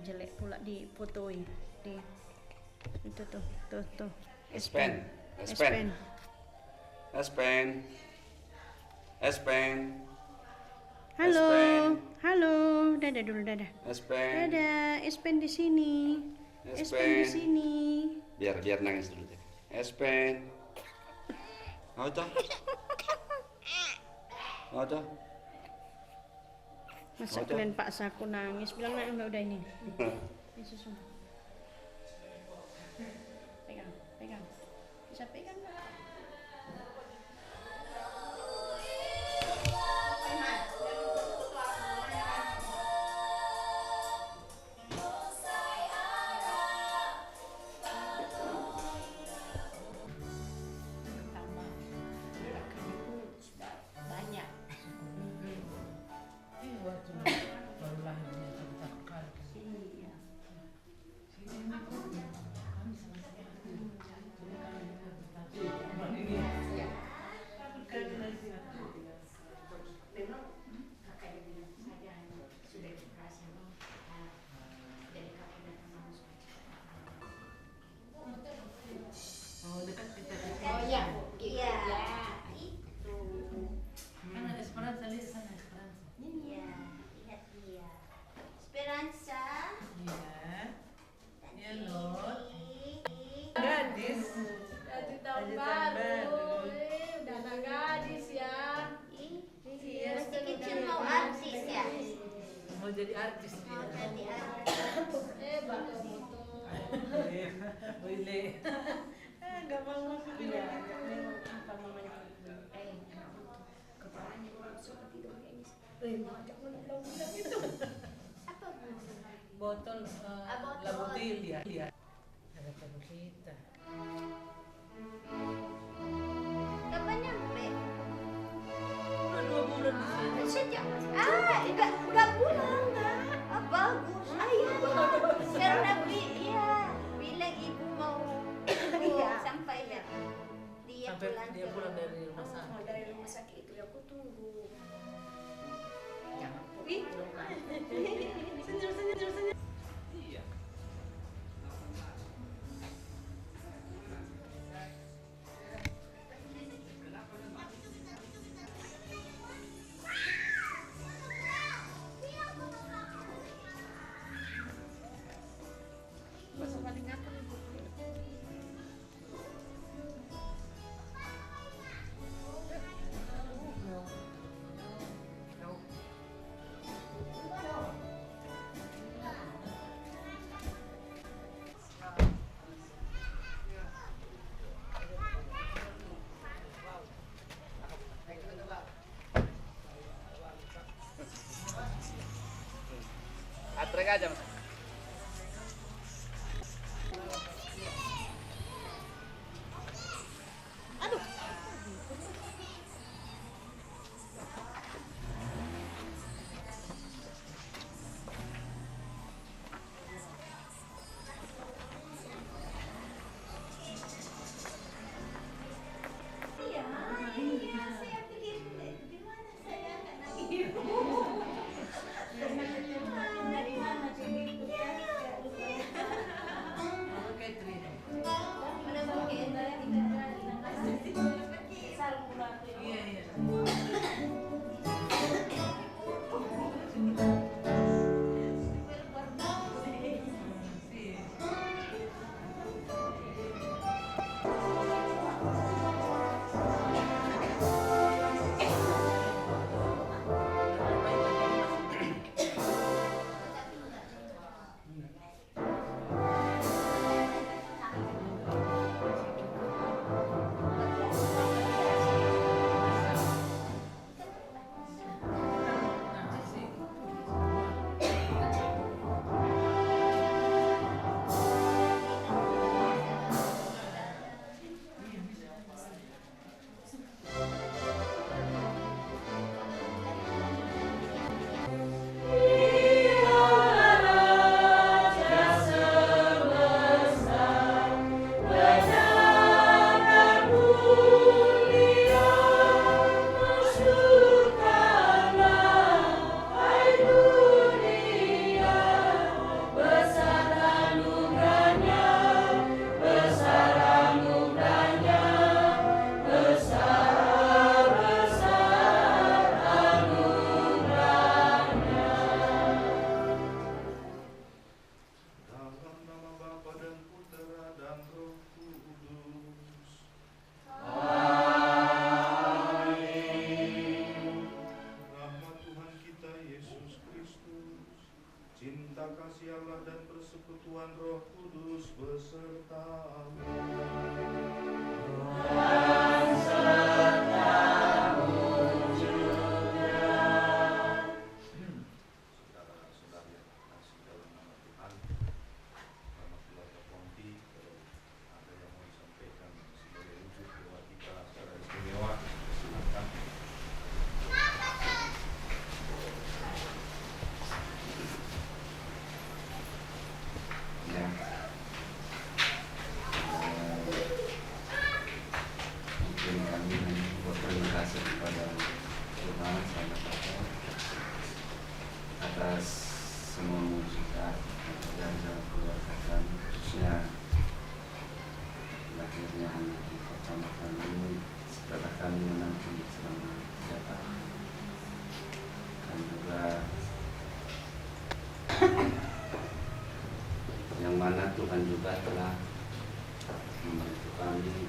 jelek pula difotoin. Itu tuh. S Pen. Halo, dadah dulu, dadah. Dadah, S Pen di sini. S Pen di sini. Biar nangis dulu deh. S Pen. Auto. Masa kalian paksa aku nangis? Bilang udah ini. Ini susu. Pegang. Bisa pegang nggak? Mau jadi artis dia. Boleh. Enggak mau dia. Apa mamanya? Kepalanya seperti itu kayak ini. Jangan bilang itu. Apa Botol labutil dia. Ada tamu kita. Kapan nyampe? Udah 2 bulan di sini. Sejak enggak pulang enggak. Bagus. Karena bilang ibu mau sampai ya. Dia pulang dari rumah sakit. Dari rumah sakit itu aku tunggu. Jangan senyum. Iya. Atrek aja mas. Saya pikir di mana saya akan lagi. Dari mana sini? sertamu. Saudara-saudari yang terkasih dalam nama Tuhan, nama keluarga Ponti, kalau ada yang mau disampaikan sebagai wujud doa kita secara istimewa, silakan. Ya. Mungkin kami berterima kasih kepada Tuhan sama Bapa atas semua mujizat yang dalam keluarga kami, khususnya lahirnya anak yang pertama kami setelah kami menanti selama 3 tahun. Dan juga yang mana Tuhan juga telah membantu kami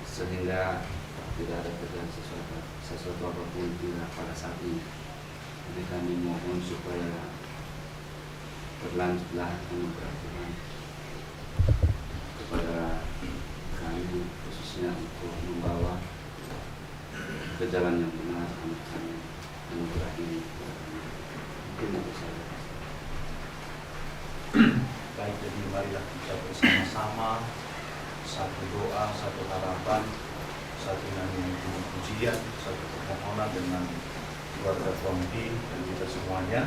sehingga tidak ada terjadi sesuatu apapun tidak pada saat ini. Jadi kami mohon supaya berlanjutlah anugerah Tuhan kepada kami, khususnya untuk membawa ke jalan yang benar anugerah ini. Mungkin itu saja. Baik, jadi marilah kita bersama-sama satu doa, satu harapan, satu nyanyian pujian, satu permohonan dengan keluarga Ponti dan kita semuanya,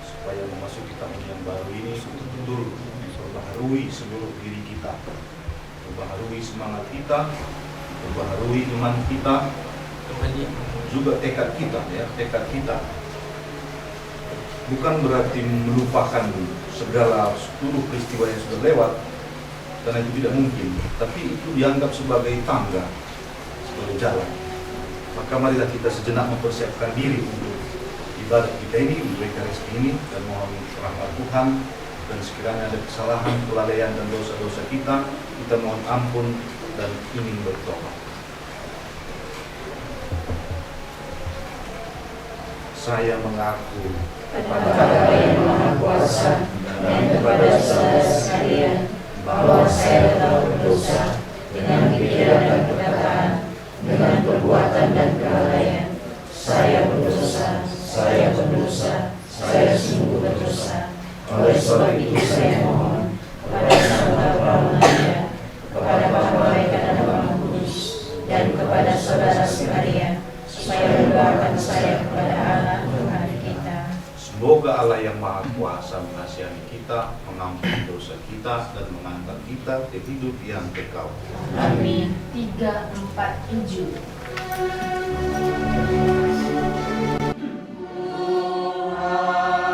supaya memasuki tahun yang baru ini betul-betul memperbaharui seluruh diri kita, memperbaharui semangat kita, memperbaharui iman kita, juga tekad kita, tekad kita. Bukan berarti melupakan segala seluruh peristiwa yang sudah lewat, karena itu tidak mungkin, tapi itu dianggap sebagai tangga, sebagai jalan. Maka marilah kita sejenak mempersiapkan diri untuk ibadat kita ini, untuk Ekaristi ini, dan mohon rahmat Tuhan. Dan sekiranya ada kesalahan, kelalaian dan dosa-dosa kita mohon ampun dan ingin bertobat. Saya mengaku kepada Yang Maha Kuasa dan kepada saudara sekalian bahwa saya telah berdosa dengan pikiran dan perkataan, dengan perbuatan dan kelalaian. Saya berdosa, saya sungguh berdosa. Oleh sebab itu saya mohon kepada Sang Bapa Maria, kepada Bapa dan Bapa Kudus, dan kepada saudara sekalian, supaya mendoakan saya kepada Allah Tuhan kita. Semoga Allah yang Maha Kuasa mengasihani kita, mengampuni dosa kita, dan mengantar kita ke hidup yang kekal. Amin. 3, 4, 7. Tuhan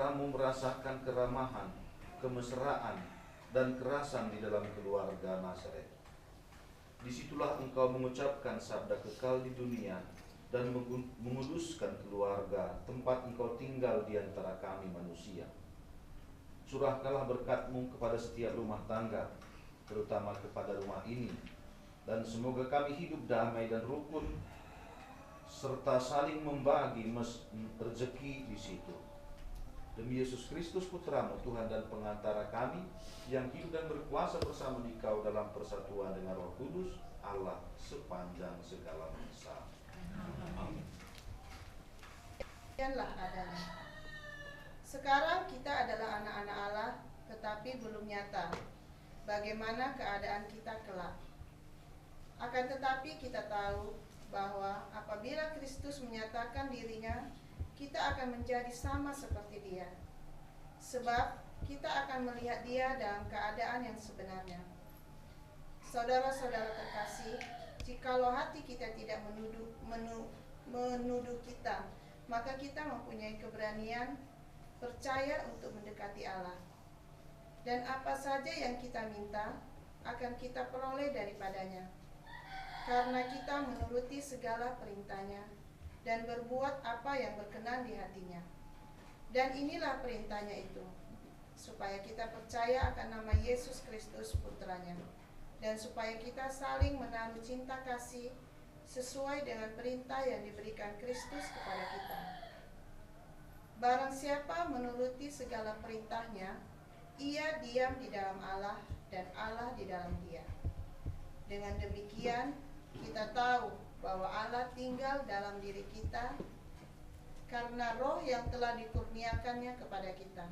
putramu merasakan keramahan, kemesraan, dan kerasan di dalam keluarga Nazaret. Disitulah engkau mengucapkan sabda kekal di dunia dan menguduskan keluarga, tempat engkau tinggal di antara kami manusia. Curahkanlah berkat-Mu kepada setiap rumah tangga, terutama kepada rumah ini, dan semoga kami hidup damai dan rukun, serta saling membagi rezeki di situ. Demi Yesus Kristus Putramu, Tuhan dan pengantara kami, yang hidup dan berkuasa bersama Dikau dalam persatuan dengan Roh Kudus, Allah sepanjang segala masa. Amin. Demikianlah adanya. Sekarang kita adalah anak-anak Allah, tetapi belum nyata bagaimana keadaan kita kelak. Akan tetapi kita tahu bahwa apabila Kristus menyatakan dirinya, kita akan menjadi sama seperti Dia. Sebab kita akan melihat Dia dalam keadaan yang sebenarnya. Saudara-saudara terkasih, jikalau hati kita tidak menuduh kita, maka kita mempunyai keberanian percaya untuk mendekati Allah. Dan apa saja yang kita minta akan kita peroleh daripadanya, karena kita menuruti segala perintahnya dan berbuat apa yang berkenan di hatinya. Dan inilah perintahnya itu, supaya kita percaya akan nama Yesus Kristus Putranya, dan supaya kita saling menaruh cinta kasih sesuai dengan perintah yang diberikan Kristus kepada kita. Barang siapa menuruti segala perintahnya, ia diam di dalam Allah dan Allah di dalam dia. Dengan demikian, kita tahu bahwa Allah tinggal dalam diri kita karena Roh yang telah dikurniakannya kepada kita.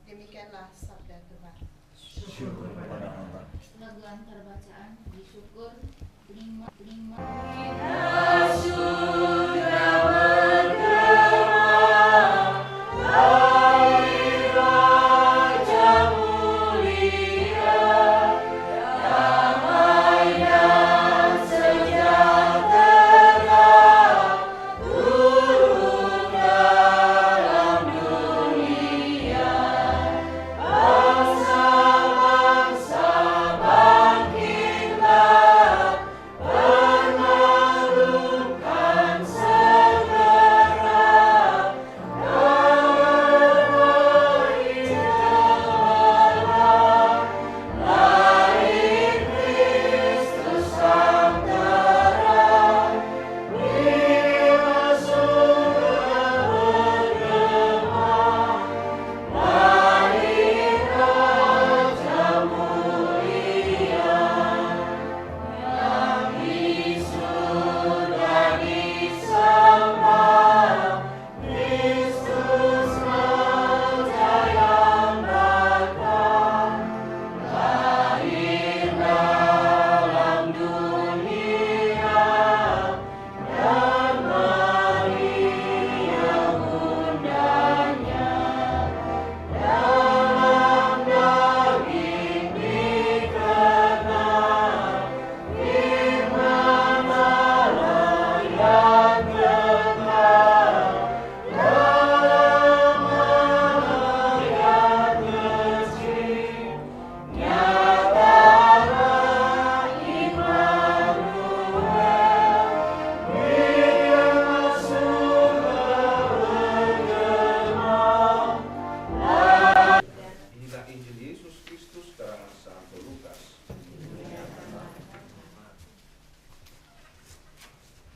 Demikianlah sabda Tuhan. Syukur kepada Allah. Lagu antar bacaan disyukur 5.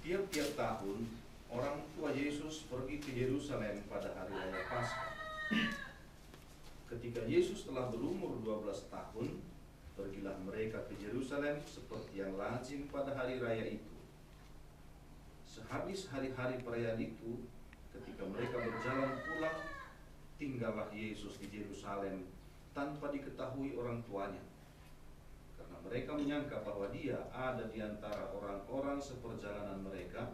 Tiap-tiap tahun, orang tua Yesus pergi ke Yerusalem pada hari raya Paskah. Ketika Yesus telah berumur 12 tahun, pergilah mereka ke Yerusalem seperti yang lazim pada hari raya itu. Sehabis hari-hari perayaan itu, ketika mereka berjalan pulang, tinggallah Yesus di Yerusalem tanpa diketahui orang tuanya. Karena mereka menyangka bahwa Dia ada di antara orang-orang seperjalanan mereka,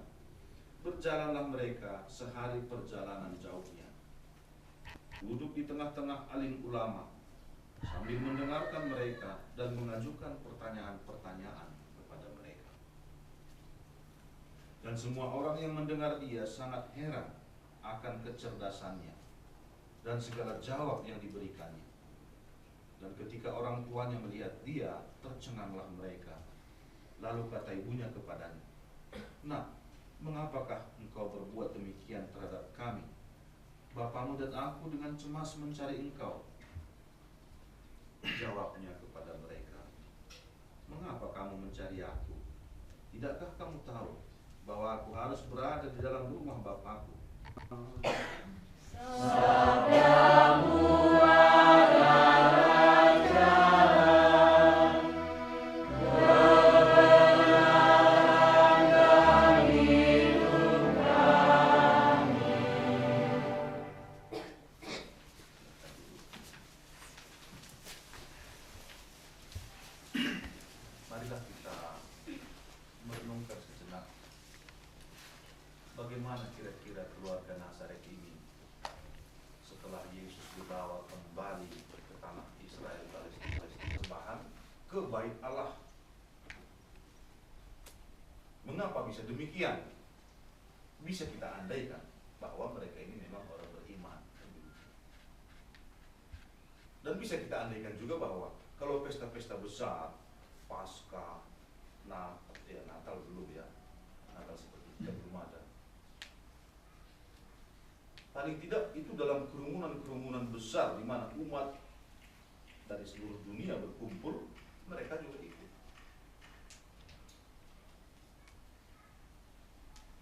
berjalanlah mereka sehari perjalanan jauhnya. Duduk di tengah-tengah alim ulama, sambil mendengarkan mereka dan mengajukan pertanyaan-pertanyaan kepada mereka. Dan semua orang yang mendengar Dia sangat heran akan kecerdasannya. dan segala jawab yang diberikannya. Dan ketika orang tuanya melihat dia, tercenganglah mereka. Lalu kata ibunya kepadanya, "Nak, mengapakah engkau berbuat demikian terhadap kami? Bapamu dan aku dengan cemas mencari engkau." Jawabnya kepada mereka, "Mengapa kamu mencari aku? Tidakkah kamu tahu bahwa aku harus berada di dalam rumah Bapakku?" Marilah kita merenungkan sejenak bagaimana kira-kira keluarga Nazaret ini setelah Yesus dibawa kembali ke tanah Israel, Palestina, sembahan ke bait Allah. Mengapa bisa demikian? Bisa kita andaikan bahwa mereka ini memang orang beriman. Dan bisa kita andaikan juga bahwa kalau pesta-pesta besar, Paskah, Natal belum ya, Natal seperti kita belum ada. Paling tidak itu dalam kerumunan-kerumunan besar di mana umat dari seluruh dunia berkumpul, mereka juga ikut.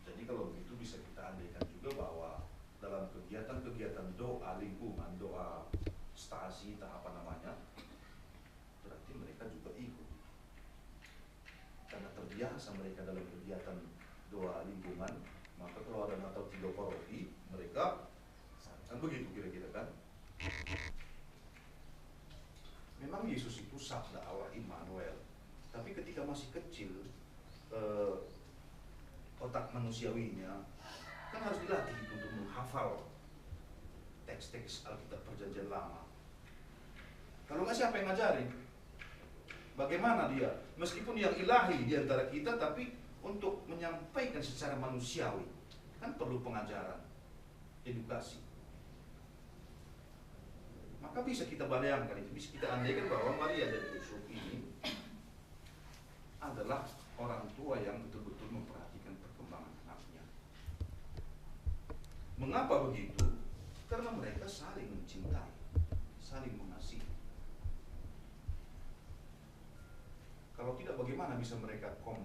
Jadi kalau begitu bisa kita andaikan juga bahwa dalam kegiatan-kegiatan doa lingkungan, doa stasi, apa namanya, berarti mereka juga ikut. Karena terbiasa mereka dalam kegiatan doa lingkungan, maka kalau ada Natal Tiga Paroki, mereka kan begitu kira-kira kan. Memang Yesus itu sabda Allah Immanuel, tapi ketika masih kecil, otak manusiawinya kan harus dilatih untuk menghafal teks-teks Alkitab Perjanjian Lama. Kalau nggak, siapa yang ngajarin? Bagaimana dia, meskipun yang ilahi di antara kita, tapi untuk menyampaikan secara manusiawi, kan perlu pengajaran, edukasi. Maka bisa kita bayangkan itu, bisa kita andaikan bahwa Maria dan Yusuf ini adalah orang tua yang betul-betul memperhatikan perkembangan anaknya. Mengapa begitu? Karena mereka saling mencintai, saling mengasihi. Kalau tidak, bagaimana bisa mereka kom?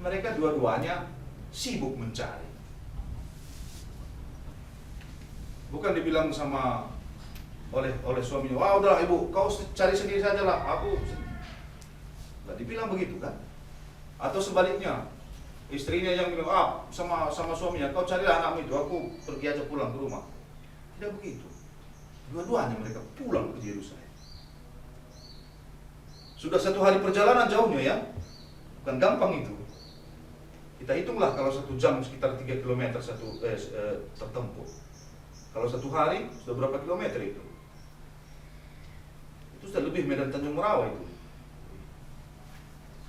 Mereka dua-duanya sibuk mencari. Bukan dibilang sama oleh suaminya, "Wah, udah ibu, kau cari sendiri saja lah, aku." Nggak dibilang begitu kan? Atau sebaliknya, istrinya yang bilang, sama suaminya, "Kau carilah anakmu itu, aku pergi aja pulang ke rumah." Tidak begitu. Dua-duanya mereka pulang ke Yerusalem. Sudah 1 hari perjalanan jauhnya ya, bukan gampang itu. Kita hitunglah kalau 1 jam sekitar 3 km tertempuh. Kalau 1 hari sudah berapa kilometer itu? Itu sudah lebih Medan Tanjung Merawa itu.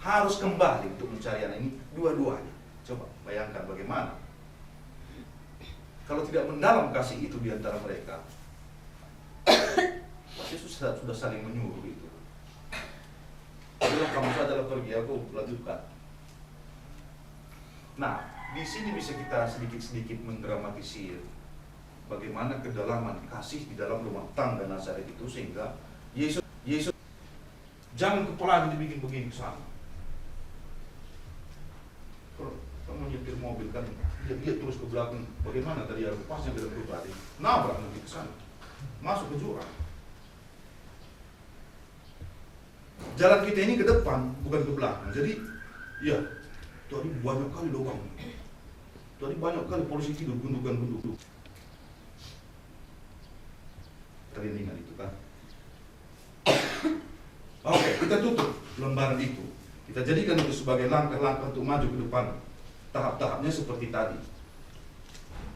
Harus kembali untuk mencari anak ini dua-duanya. Coba bayangkan bagaimana. Kalau tidak mendalam kasih itu di antara mereka, pasti sudah saling menyuruh itu. Kamu saja pergi, aku lanjutkan. Nah, di sini bisa kita sedikit-sedikit mendramatisir bagaimana kedalaman kasih di dalam rumah tangga Nazaret itu, sehingga Yesus jangan kepala dibikin begini ke sana. Kalau kamu nyetir mobil kan, dia terus ke belakang, bagaimana tadi aku pasnya belok ke tadi, nabrak nanti ke sana, masuk ke jurang. Jalan kita ini ke depan, bukan ke belakang. Jadi, ya, tadi banyak kali lubang. Tadi banyak kali polisi tidur, gundukan. Terlingan itu kan. Oke, kita tutup lembaran itu. Kita jadikan itu sebagai langkah-langkah untuk maju ke depan. Tahap-tahapnya seperti tadi.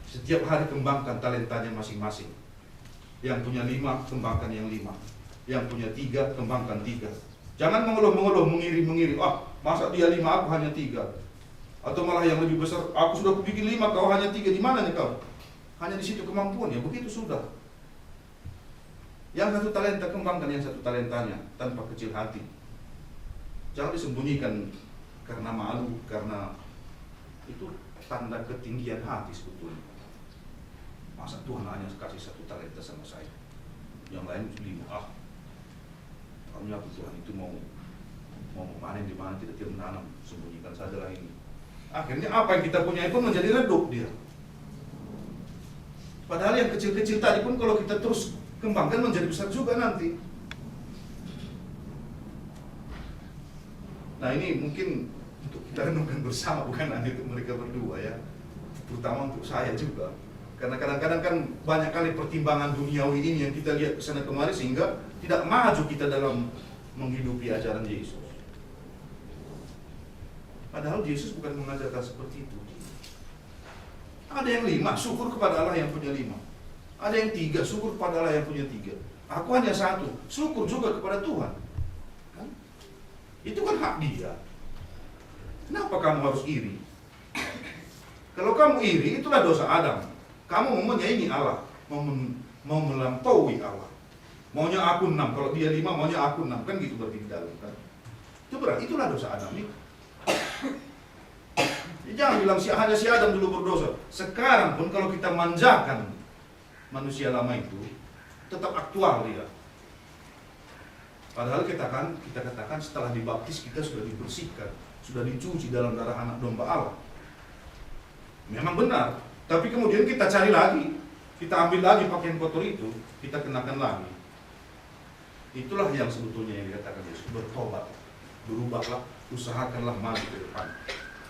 Setiap hari kembangkan talentanya masing-masing. Yang punya 5, kembangkan yang 5. Yang punya 3, kembangkan 3. Jangan mengeluh-mengeluh, mengiri-mengiri. Masa dia 5, aku hanya 3. Atau malah yang lebih besar, aku sudah bikin 5, kau hanya 3. Di mana nih kau? Hanya di situ kemampuan, ya begitu sudah. Yang 1 talenta kembangkan yang 1 talentanya tanpa kecil hati. Jangan disembunyikan karena malu, karena itu tanda ketinggian hati sebetulnya. Masa Tuhan hanya kasih 1 talenta sama saya, yang lain 5. Kamu Tuhan itu mau memanen di mana tidak menanam, sembunyikan sajalah ini. Akhirnya apa yang kita punya pun menjadi redup dia. Padahal yang kecil-kecil tadi pun kalau kita terus kembangkan menjadi besar juga nanti. Nah ini mungkin untuk kita renungkan bersama, bukan hanya untuk mereka berdua ya, terutama untuk saya juga. Karena kadang-kadang kan banyak kali pertimbangan duniawi ini yang kita lihat kesana kemari sehingga tidak maju kita dalam menghidupi ajaran Yesus. Padahal Yesus bukan mengajarkan seperti itu. Ada yang 5, syukur kepada Allah yang punya 5. Ada yang 3, syukur kepada Allah yang punya 3. Aku hanya 1, syukur juga kepada Tuhan. Kan? Itu kan hak dia. Kenapa kamu harus iri? Kalau kamu iri, itulah dosa Adam. Kamu mau menyaingi Allah, mau melampaui Allah. Maunya aku 6, kalau dia 5, maunya aku 6. Kan gitu berarti di dalam kan. Itu berarti itulah dosa Adam itu. Jangan bilang hanya si Adam dulu berdosa. Sekarang pun kalau kita manjakan manusia lama itu, tetap aktual dia. Padahal kita katakan setelah dibaptis kita sudah dibersihkan, sudah dicuci dalam darah anak domba Allah. Memang benar, tapi kemudian kita cari lagi, kita ambil lagi pakaian kotor itu, kita kenakan lagi. Itulah yang sebetulnya yang dikatakan Yesus, bertobat, berubahlah, usahakanlah maju ke depan.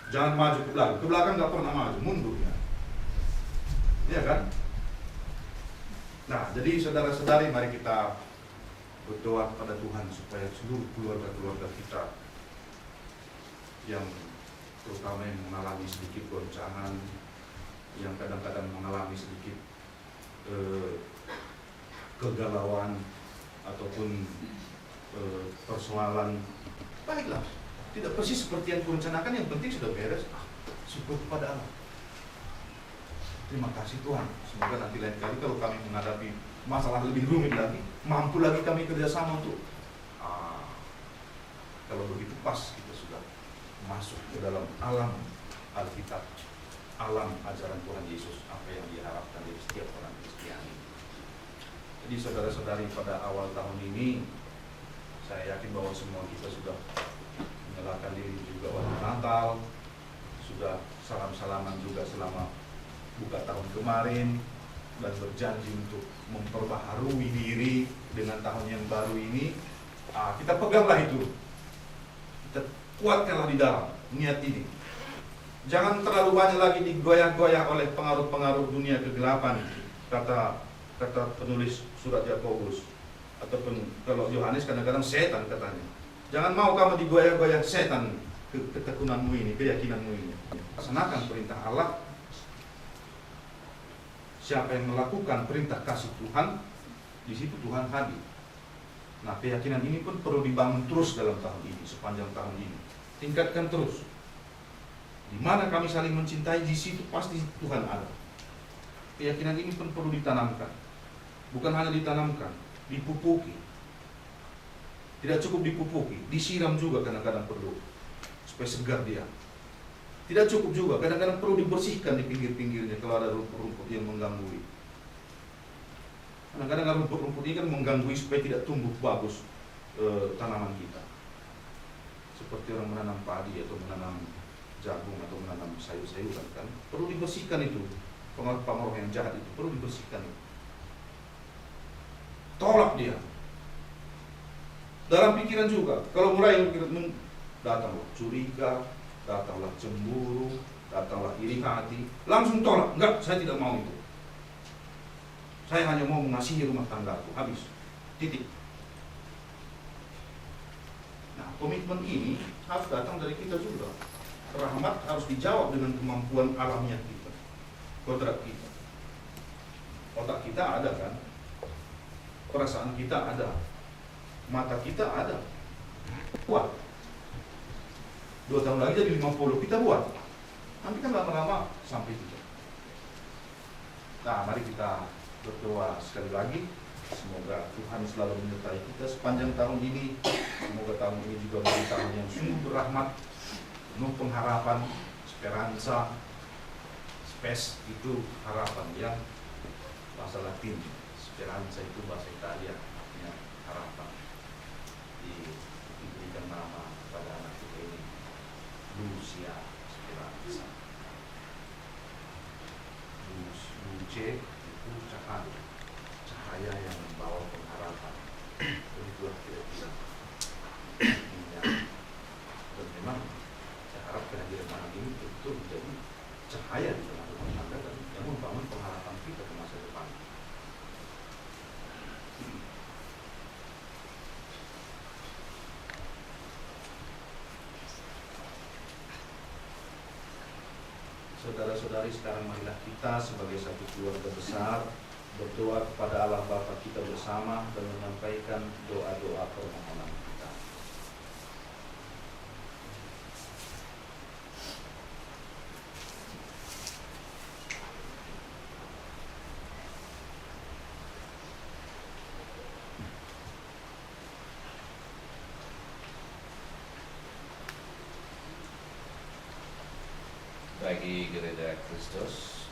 Jangan maju ke belakang nggak pernah maju, mundur ya. Iya kan? Nah, jadi saudara-saudari, mari kita berdoa kepada Tuhan supaya seluruh keluarga-keluarga kita yang terutama yang mengalami sedikit goncangan, yang kadang-kadang mengalami sedikit kegalauan ataupun persoalan, baiklah, tidak persis seperti yang kurencanakan, yang penting sudah beres, syukur kepada Allah. Terima kasih Tuhan. Semoga nanti lain kali kalau kami menghadapi masalah lebih rumit lagi, mampu lagi kami kerjasama untuk kalau begitu pas kita sudah masuk ke dalam alam Alkitab, alam ajaran Tuhan Yesus, apa yang diharapkan dari setiap orang Kristiani. Jadi saudara-saudari, pada awal tahun ini saya yakin bahwa semua kita sudah menyalakan diri juga waktu Natal, sudah salam-salaman juga selama buka tahun kemarin, dan berjanji untuk memperbaharui diri dengan tahun yang baru ini. Kita peganglah itu, kita kuatkanlah di dalam niat ini. Jangan terlalu banyak lagi digoyah-goyah oleh pengaruh-pengaruh dunia kegelapan, kata penulis surat Yakobus, ataupun kalau Yohanes kadang-kadang setan katanya. Jangan mau kamu digoyah-goyah setan ketekunanmu ini, keyakinanmu ini. Laksanakan perintah Allah. Siapa yang melakukan perintah kasih Tuhan, di situ Tuhan hadir. Nah, keyakinan ini pun perlu dibangun terus dalam tahun ini, sepanjang tahun ini. Tingkatkan terus. Di mana kami saling mencintai, di situ pasti Tuhan ada. Keyakinan ini pun perlu ditanamkan. Bukan hanya ditanamkan, dipupuki. Tidak cukup dipupuki, disiram juga kadang-kadang perlu, supaya segar dia. Tidak cukup juga, kadang-kadang perlu dibersihkan di pinggir-pinggirnya kalau ada rumput-rumput yang mengganggu. Kadang-kadang rumput-rumput ini kan mengganggu supaya tidak tumbuh bagus tanaman kita. Seperti orang menanam padi atau menanam jagung atau menanam sayur-sayuran kan, perlu dibersihkan itu. Pengaruh-pengaruh yang jahat itu perlu dibersihkan. Tolak dia. Dalam pikiran juga, kalau mulai datanglah curiga, datanglah cemburu, datanglah iri hati, langsung tolak. Enggak, saya tidak mau itu. Saya hanya mau mengasihi rumah tanggaku, habis, titik. Nah, komitmen ini harus datang dari kita juga. Rahmat harus dijawab dengan kemampuan alamiah kita, kodrat kita. Otak kita ada kan, perasaan kita ada, mata kita ada. Buat 2 tahun lagi jadi 50, kita buat. Nanti kan lama-lama sampai juga. Nah, mari kita berdoa sekali lagi. Semoga Tuhan selalu menyertai kita sepanjang tahun ini. Semoga tahun ini juga menjadi tahun yang sungguh berrahmat, penuh pengharapan, speranza, spes itu harapan yang bahasa Latin, speranza itu bahasa Italia, ya, harapan. Diberikan nama kepada anak kita ini, Lucia Speranza. Luce itu cahaya yang membawa pengharapan. Itulah kira-kira. Dan memang saya harap kehadiran anak ini betul menjadi cahaya di tengah rumah tangga dan yang membangun pengharapan kita ke masa depan. Saudara-saudari, sekarang marilah kita sebagai satu keluarga besar berdoa kepada Allah Bapa kita bersama dan menyampaikan doa-doa permohonan kita. Bagi Gereja Kristus,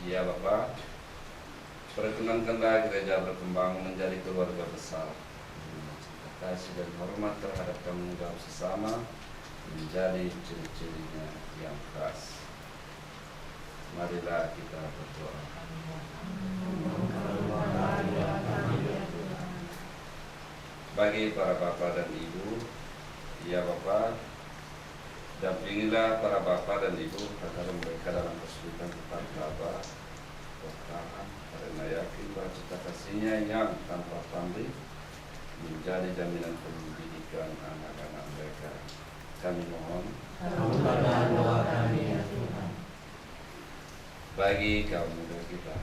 ya Bapak, perkenankanlah gereja berkembang menjadi keluarga besar, kasih dan hormat terhadap tanggung jawab sesama menjadi ciri-cirinya yang khas. Marilah kita berdoa. Bagi para bapak dan ibu, ya Bapak, dampingilah para bapak dan ibu agar mereka dalam kesulitan tetap tabah, bertahan, karena yakin bahwa cita kasihnya yang tanpa pamrih menjadi jaminan pendidikan anak-anak mereka. Kami mohon, kabulkanlah doa kami ya Tuhan. bagi kaum muda kita,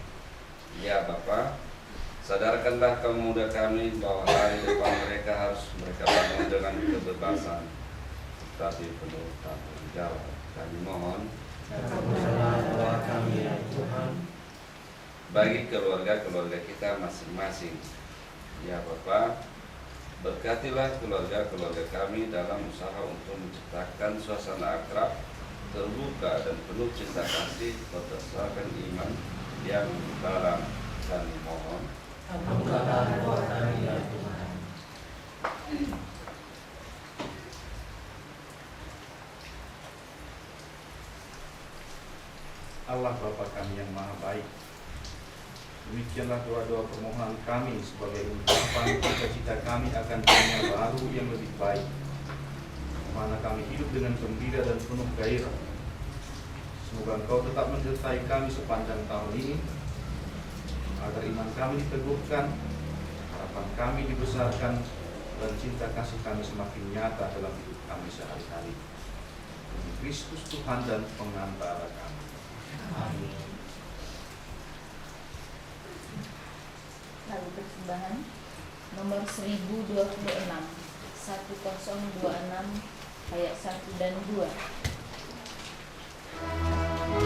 ya Bapa, sadarkanlah kaum muda kami bahwa hari depan mereka harus mereka bangun dengan kebebasan, tetapi penuh tanggung jawab. Kami mohon, Kabulkanlah doa kami ya Tuhan. bagi keluarga-keluarga kita masing-masing, ya Bapa, berkatilah keluarga-keluarga kami dalam usaha untuk menciptakan suasana akrab, terbuka dan penuh cinta kasih berdasarkan iman yang dalam. Kami mohon, Kabulkanlah doa kami ya Tuhan. Allah Bapa kami yang maha baik, demikianlah doa-doa permohonan kami sebagai ungkapan cita-cita kami akan dunia baru yang lebih baik, mana kami hidup dengan gembira dan penuh gairah. Semoga Engkau tetap menyertai kami sepanjang tahun ini, agar iman kami diteguhkan, harapan kami dibesarkan, dan cinta kasih kami semakin nyata dalam hidup kami sehari-hari. Demi Kristus Tuhan dan pengantara kami. Amin. Lalu persembahan nomor 1026 1026 ayat 1 dan 2. Amin.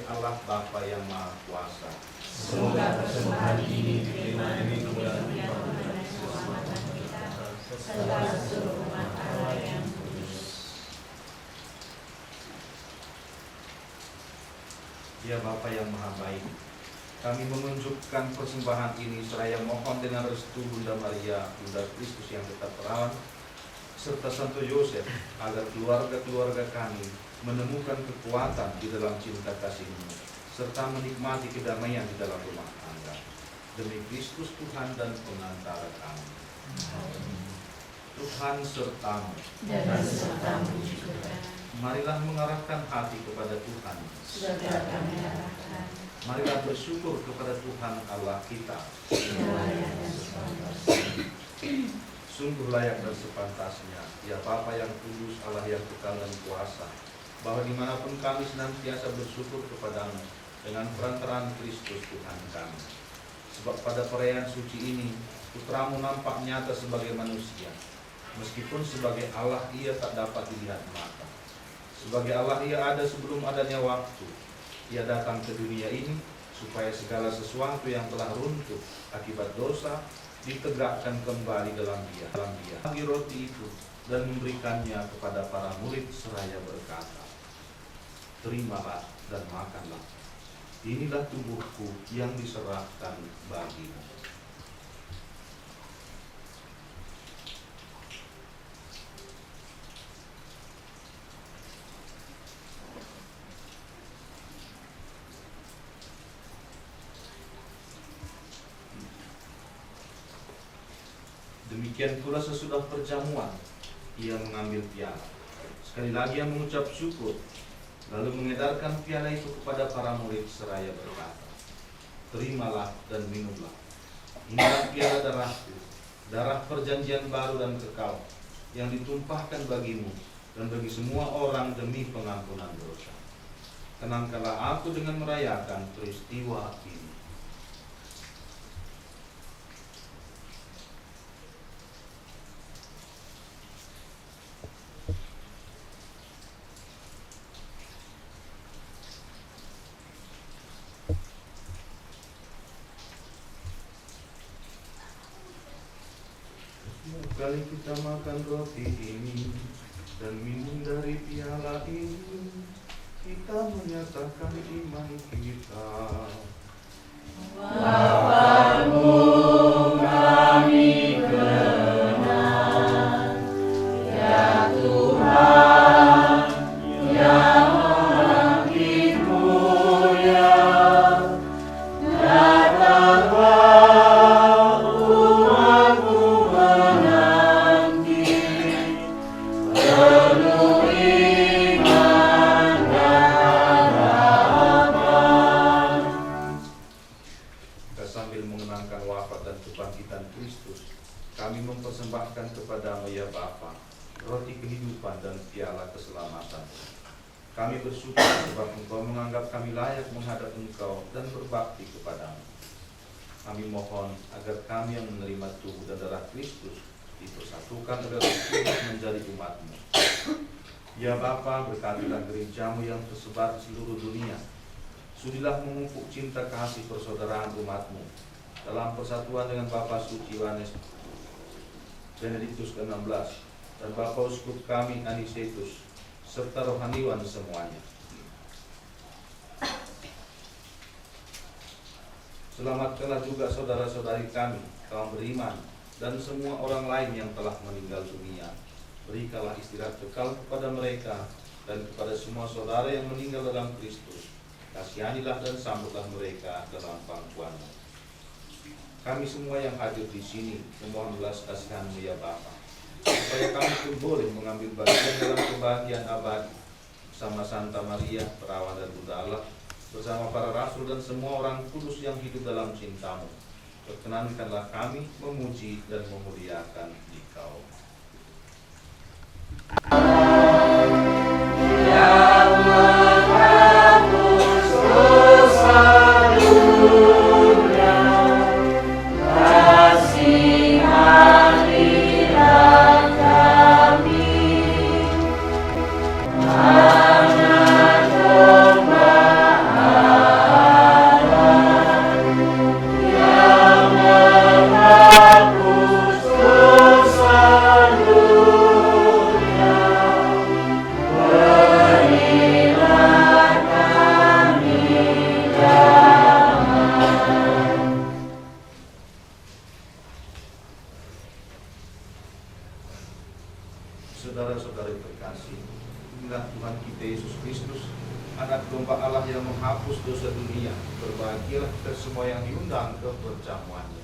Allah Bapa yang Maha Kuasa. Semoga persembahan ini diterima demi kemuliaan dan keselamatan kita serta seluruh umat Allah yang kudus. Ya Bapa yang Maha Baik, kami menunjukkan persembahan ini seraya mohon dengan restu Bunda Maria, Bunda Kristus yang tetap perawan, serta Santo Yosef, agar keluarga-keluarga kami menemukan kekuatan di dalam cinta kasih-Mu, serta menikmati kedamaian di dalam rumah tangga. Demi Kristus Tuhan dan pengantara kami. Tuhan sertamu. Dan sertamu juga. Marilah mengarahkan hati kepada Tuhan. Sudah kami arahkan. Marilah bersyukur kepada Tuhan Allah kita. Layak dan sepantasnya. Sungguh layak dan sepantasnya, ya Bapa yang kudus, Allah yang kekal dan kuasa, bahwa dimanapun kami senantiasa bersyukur kepadamu dengan perantaraan Kristus Tuhan kami. Sebab pada perayaan suci ini, Putramu nampak nyata sebagai manusia. Meskipun sebagai Allah ia tak dapat dilihat mata. Sebagai Allah ia ada sebelum adanya waktu. Ia datang ke dunia ini supaya segala sesuatu yang telah runtuh akibat dosa ditegakkan kembali dalam Dia. Bagi roti itu dan memberikannya kepada para murid seraya berkata, terimalah dan makanlah. Inilah tubuhku yang diserahkan bagimu. Demikian pula sesudah perjamuan, ia mengambil piala. Sekali lagi ia mengucap syukur, lalu mengedarkan piala itu kepada para murid seraya berkata, terimalah dan minumlah. Inilah piala darahku, darah perjanjian baru dan kekal, yang ditumpahkan bagimu dan bagi semua orang demi pengampunan dosa. Kenangkanlah aku dengan merayakan peristiwa ini. Kali kita makan roti ini dan minum dari piala ini, kita menyatakan iman kita. Bapa-Mu kami kenal, ya Tuhan yang makin mulia, datanglah mempersembahkan kepadamu ya Bapa, roti kehidupan dan piala keselamatan. Kami bersyukur sebab Engkau menganggap kami layak menghadap Engkau dan berbakti kepadamu. Kami mohon agar kami yang menerima tubuh dan darah Kristus dipersatukan agar Kristus menjadi umat-Mu. Ya Bapa, berkatilah gereja-Mu yang tersebar di seluruh dunia. Sudilah memupuk cinta kasih persaudaraan umat-Mu dalam persatuan dengan Bapa Suci Yohanes Benediktus ke-16 dan Bapak Uskup kami Anisetus serta rohaniwan semuanya. Selamatkanlah juga saudara-saudari kami, kaum beriman, dan semua orang lain yang telah meninggal dunia. Berikanlah istirahat kekal kepada mereka dan kepada semua saudara yang meninggal dalam Kristus. Kasihanilah dan sambutlah mereka dalam pangkuan-Mu. Kami semua yang hadir di sini memohon belas kasihan-Mu ya Bapa, supaya kami pun boleh mengambil bagian dalam kebahagiaan abadi bersama Santa Maria, Perawan dan Bunda Allah, bersama para rasul dan semua orang kudus yang hidup dalam cinta-Mu. Perkenankanlah kami memuji dan memuliakan Dikau. Anak domba Saudara-saudari terkasih, inilah Tuhan kita Yesus Kristus, Anak Domba Allah yang menghapus dosa dunia. Berbahagialah kita semua yang diundang ke perjamuannya.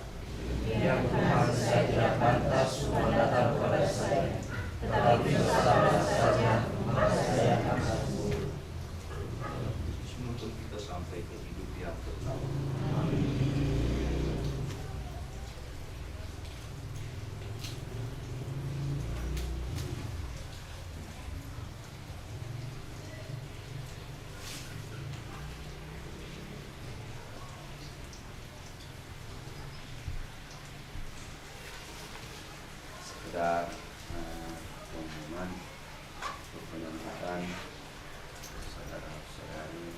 Ya Tuhan, saya tidak pantas semua datang kepada saya, tetapi bersabarlah saja, maka saya akan sembuh. Menuntun kita sampai ke hidup yang kekal. Sekedar pengumuman untuk penyambutan saudara-saudari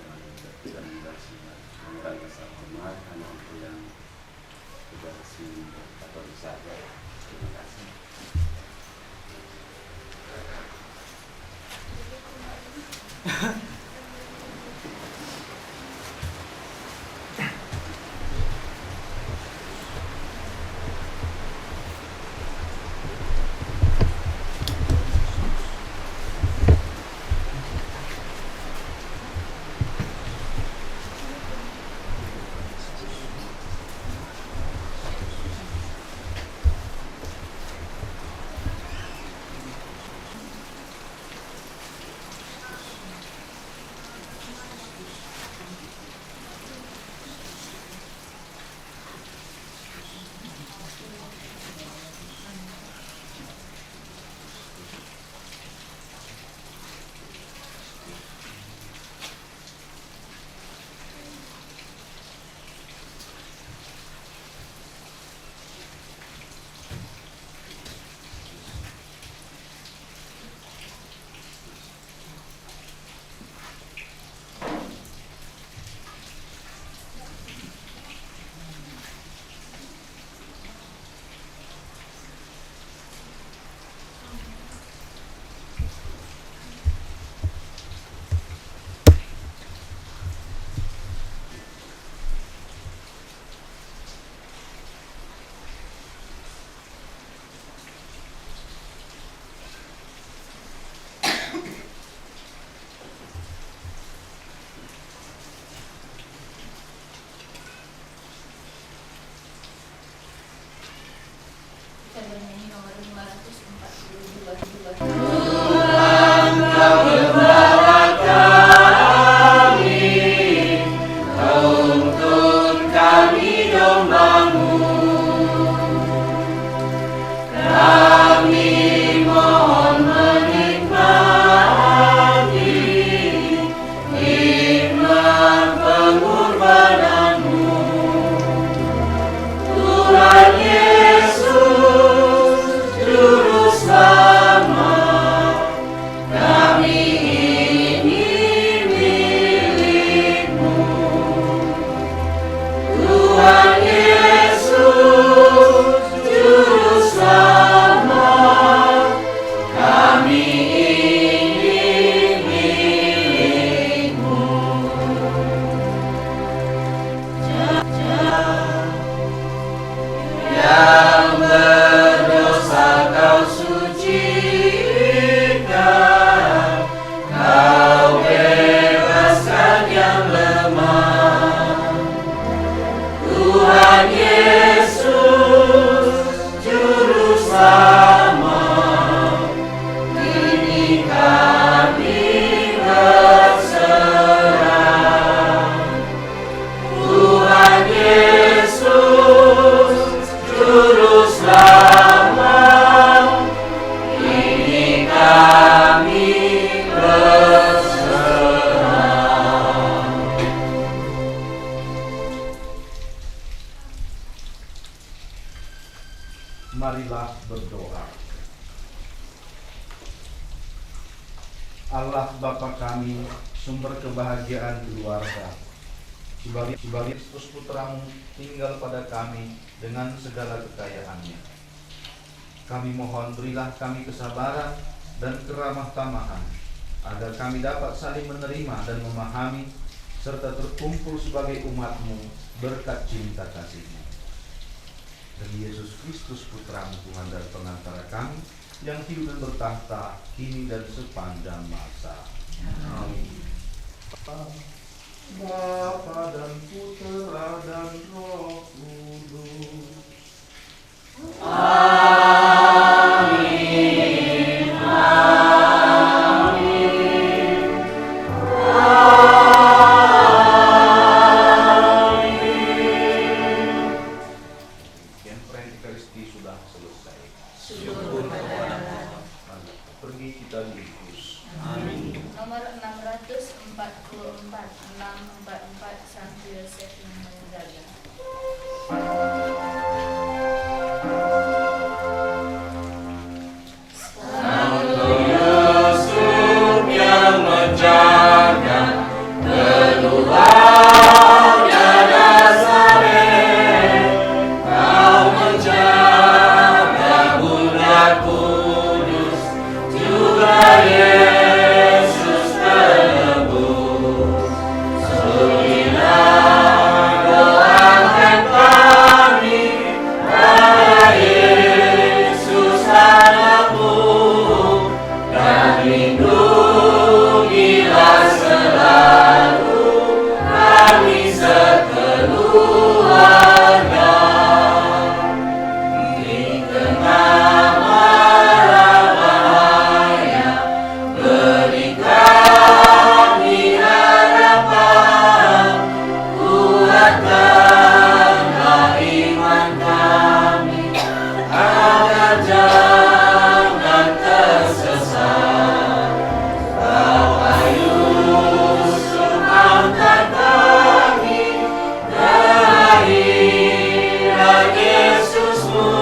dan mengurangi rasa hormat hanya untuk yang sudah resmi Katolik saja. Terima kasih. Kita bernyanyi nomor 542. Tuhan, Kau gembala kami, tuntun kami domba-Mu. Kami mohon menikmati hikmat pengorbanan-Mu. Tuhan Yesus, Juru Selamat, kami ingin milik-Mu. Tuhan Yesus, Juru Selamat, kami ingin milik-Mu. Yang berdosa Kau sucikan, Kau bebaskan yang lemah. Tuhan Yesus, Juru Selamat, kini kami berserah. Tuhan Yesus, Juru Selamat, kini kami berserah. Marilah berdoa. Allah Bapa kami, sumber kebahagiaan keluarga, sebagai Kristus Putra-Mu tinggal pada kami dengan segala kekayaannya. Kami mohon berilah kami kesabaran dan keramah tamahan, agar kami dapat saling menerima dan memahami, serta terkumpul sebagai umat-Mu berkat cinta kasih-Mu. Demi Yesus Kristus Putra-Mu, Tuhan dan pengantara kami, yang hidup dan bertahta kini dan sepanjang masa. Amin. Bapa dan Putera dan Roh Kudus. Amin. Amin. Amin. Yang Eucharistia sudah selesai. Syukur kepada Allah. Pergi kita diutus. Amin. Nomor 644 Santo Yosef yang menjaga. Santo Yusuf yang menjaga keluarga Nazaret, kau menjaga Bunda Kudus, juga Yesus penebus. Sudilah doakan kami pada Yesus anakmu, dan lindungilah selalu kami sekeluarga. Di tengah mara bahaya, beri kami harapan, kuatkanlah iman kami, agar jangan tersesat. Bapa Yusuf, angkat kami ke hadirat Yesusmu,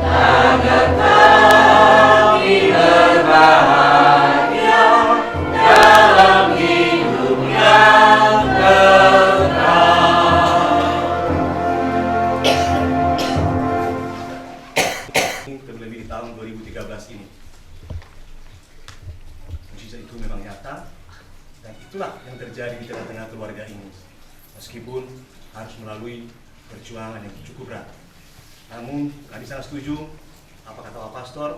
agar kami berbahagia dalam hidup yang Terlebih di tahun 2013 ini. Mujizat itu memang nyata, dan itulah yang terjadi di tengah-tengah keluarga ini. Meskipun harus melalui perjuangan yang cukup berat. Namun, kami sangat setuju apa kata Pak Pastor,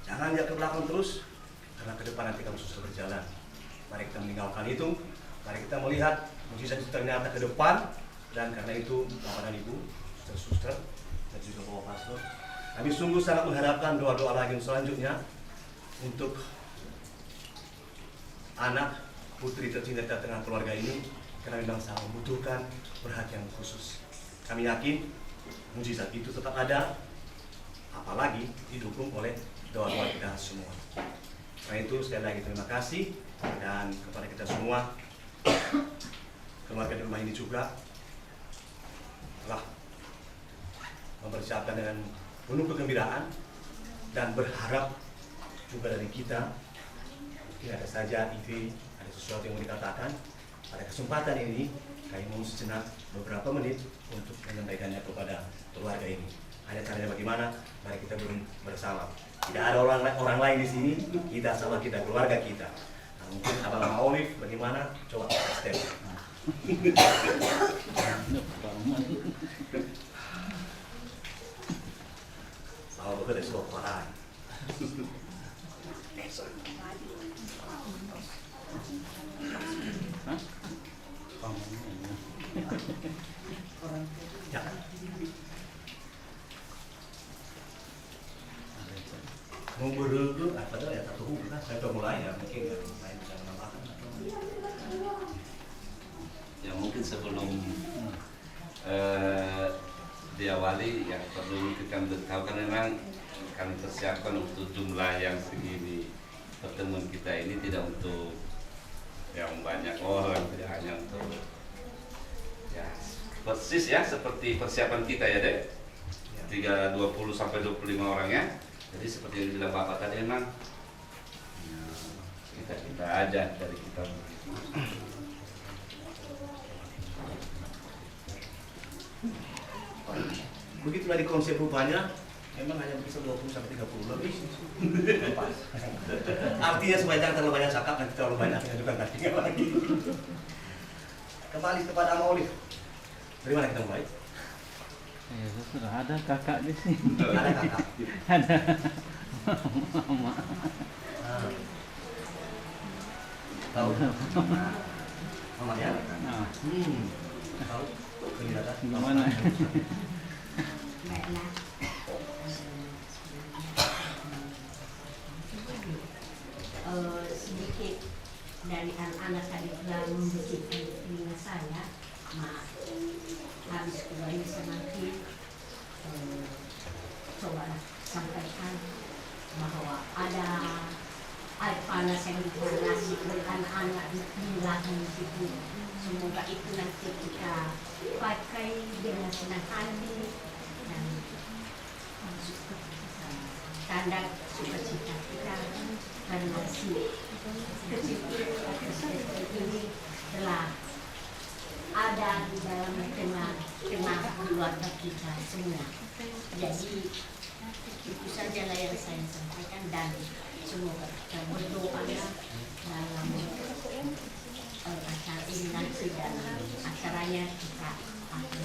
jangan lihat ke belakang terus, karena ke depan nanti kamu susah berjalan. Mari kita meninggalkan itu, mari kita melihat mujizat itu ternyata ke depan, dan karena itu Bapak dan Ibu, suster-suster, dan juga Bapak Pastor, kami sungguh sangat mengharapkan doa-doa lagi selanjutnya untuk anak putri tercinta di tengah keluarga ini, karena memang sangat membutuhkan perhatian khusus. Kami yakin mujizat itu tetap ada, apalagi didukung oleh doa-doa kita semua. Karena itu sekali lagi terima kasih, dan kepada kita semua, keluarga di rumah ini juga telah mempersiapkan dengan penuh kegembiraan dan berharap juga dari kita. Mungkin ada saja ide, ada sesuatu yang mau dikatakan. Pada kesempatan ini, kami mau sejenak beberapa menit untuk menyampaikannya kepada keluarga ini. Hanya caranya bagaimana? Mari kita bersama. Tidak ada orang lain di sini, kita sama kita, keluarga kita. Nah, mungkin Abang Olive bagaimana? Coba step. Kalau bekerja sebuah parah. Jangan. Mau berdua, padahal ya satu hubungan. Saya coba mulai ya, mungkin ya, saya bisa menambahkan. Ya mungkin sebelum diawali yang perlu kita tahu kan memang kami persiapkan untuk jumlah yang segini. Pertemuan kita ini tidak untuk yang banyak orang, tidak hanya untuk ya persis ya seperti persiapan kita ya Dek, 20 sampai 25 orang ya. Jadi seperti yang bilang Bapak tadi memang kita aja dari kita. Begitulah di konsep rupanya, memang hanya bisa 20 sampai 30 lebih. Artinya supaya jangan terlalu banyak cakap, nanti terlalu banyak juga nantinya lagi. Kembali kepada Ama Olive. Dari mana kita mulai? Sudah ada kakak di sini. Ada kakak. Ada. Tahu? Mama ya? Tahu? Kelihatan? Mana? Baiklah. Sedikit dari anak-anak tadi telah membuat telinga saya, habis kembali semakin coba sampaikan bahwa ada air panas yang dipanasi oleh anak-anak di lahir itu. Semoga itu nanti kita pakai dengan senang hati dan tanda sukacita kita karena si kecil ini telah ada di dalam tengah keluarga kita semua. Jadi itu sajalah yang saya sampaikan dan semoga kita berdoa dalam acara ini nanti dan acaranya kita akan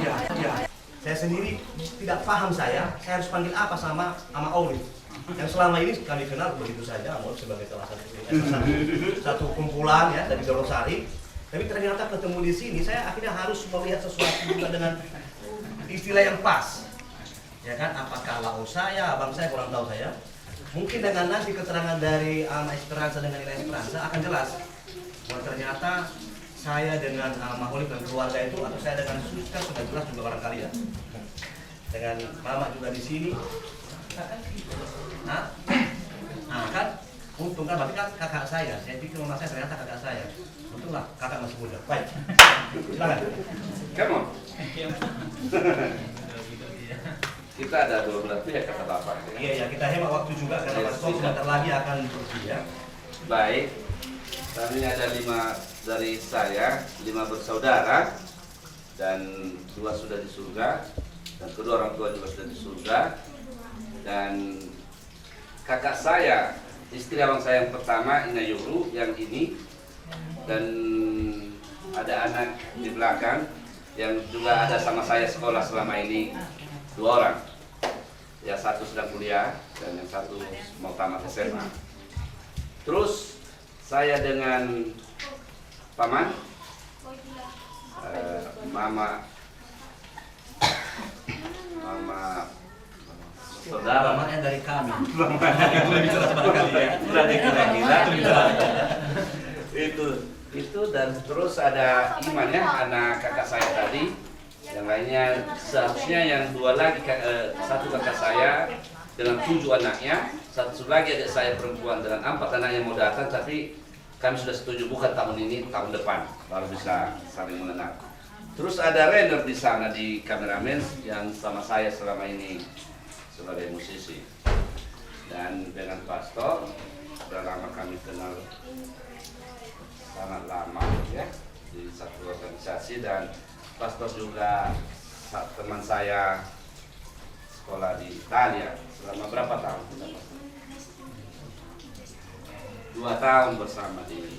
Ya. Saya sendiri tidak paham saya harus panggil apa sama Olive. Yang selama ini kami kenal begitu saja, Olive sebagai salah satu kumpulan ya dari Dorosari. Tapi ternyata ketemu di sini, saya akhirnya harus melihat sesuatu juga dengan istilah yang pas. Ya kan, apakah lau saya, abang saya kurang tahu saya. Mungkin dengan nanti keterangan dari Ama Esperanza dengan Ila Esperanza akan jelas bahwa ternyata saya dengan Olive dan keluarga itu, atau saya dengan Suster sudah jelas juga barangkali ya. Dengan Mama juga di sini. Nah kan, untung kan, berarti kan kakak saya. Saya pikir Mama saya ternyata kakak saya. Betul lah, kakak masih muda. Baik, silakan. Come on. Kita ada 12 pihak kata Bapak. Iya, kita hemat waktu juga karena Mas Tom sebentar lagi akan pergi ya. Baik, kami ada 5 dari saya, 5 bersaudara, dan 2 sudah di surga, dan kedua orang tua juga sudah di surga. Dan kakak saya, istri abang saya yang pertama, Ina Yuru, yang ini, dan ada anak di belakang yang juga ada sama saya sekolah selama ini, 2 orang. Ya, 1 sedang kuliah dan yang 1 mau tamat SMA. Terus saya dengan paman, mama saudara, Mama yang dari kami. mama lebih jelas barangkali ya. Berarti kira-kira itu dan terus ada Iman ya, anak kakak saya tadi. Yang lainnya seharusnya yang 2 lagi, 1 kakak saya dengan 7 anaknya, 1 lagi adik saya perempuan dengan 4 anaknya mau datang, tapi kami sudah setuju bukan tahun ini, tahun depan baru bisa saling mengenal. Terus ada Renner di sana di kameramen yang sama saya selama ini sebagai musisi, dan dengan Pastor sudah lama kami kenal, sangat lama ya di satu organisasi, dan Pastor juga teman saya sekolah di Italia selama berapa tahun? 2 tahun bersama di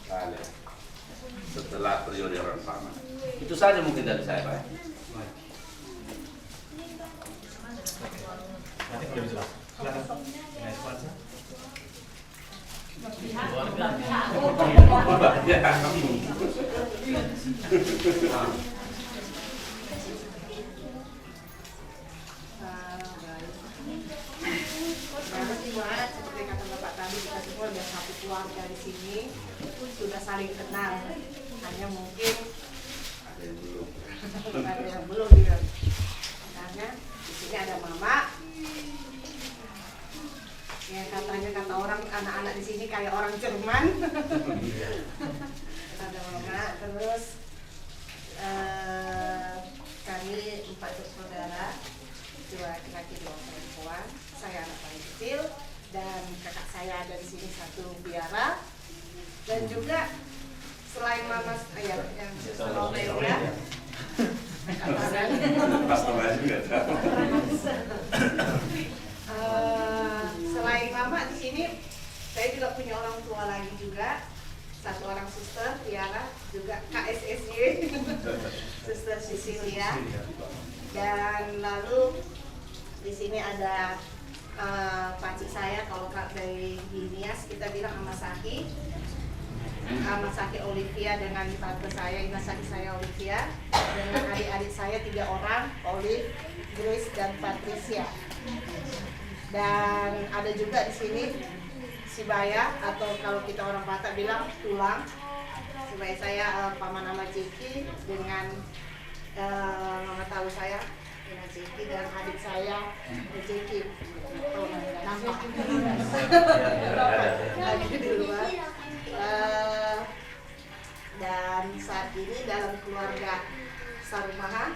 Italia setelah periode orang sama. Itu saja mungkin dari saya, Pak. Nanti lebih jelas. Silakan. Ina Esperanza. Seperti kata Bapak tadi, kita semua sudah satu keluarga di sini, sudah saling kenal. Hanya mungkin ada yang belum juga. Karena di sini ada Mama, yang katanya kata orang anak-anak di sini kayak orang Jerman. Ada Mama, terus kami 4 bersaudara, 2 laki-laki 2 perempuan. Saya anak paling kecil dan kakak saya ada di sini 1 biara, dan juga selain Mama yang Romeo ya. Selain Mama di sini Saya juga punya orang tua lagi juga, satu orang suster, Tiara, juga KSSY, Suster Sisilia. Dan lalu di sini ada pakcik saya, kalau dari Nias kita bilang Amasaki Olivia dengan tante saya, Inasaki saya Olivia, dengan adik-adik saya 3 orang, Olive, Grace, dan Patricia. Dan ada juga di sini Sibaya, atau kalau kita orang Batak bilang tulang. Sibaya saya paman nama Ciki dengan mama tahu saya Ina Ciki, dan adik saya Ciki. Nampak lagi di luar. Dan saat ini dalam keluarga Sarumaha,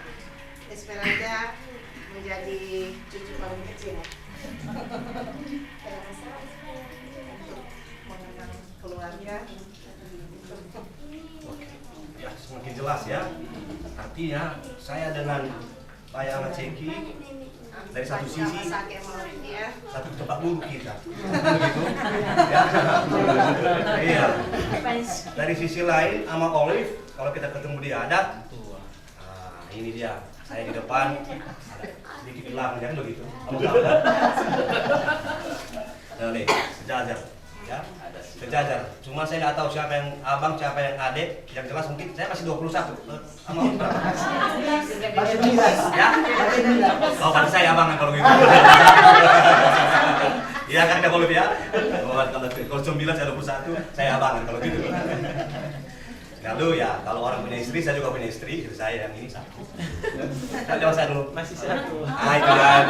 Esperanza menjadi cucu paling kecil. Untuk mengenal keluarga. Ya, semakin jelas ya. Artinya saya dengan Pak Yana Ceki dari satu sisi satu tempat buruk kita, begitu. Ya. Iya. Dari sisi lain sama Olive, kalau kita ketemu di adat, ini dia. Saya di depan, ada sedikit hilang, jangan begitu. Nah, nih, sejajar, ya, sejajar. Cuma saya nggak tahu siapa yang abang, siapa yang adik. Yang jelas mungkin saya masih 21. Sama berapa? Masih 9. Ya? Oh, pada saya abang kalau gitu. Iya kan, nggak boleh ya? Kalau 9 saya 21, saya abang kalau gitu. Lalu ya, kalau orang punya istri, saya juga punya istri. Jadi saya yang ini satu. Jawab saya dulu. Masih satu. Hai kan.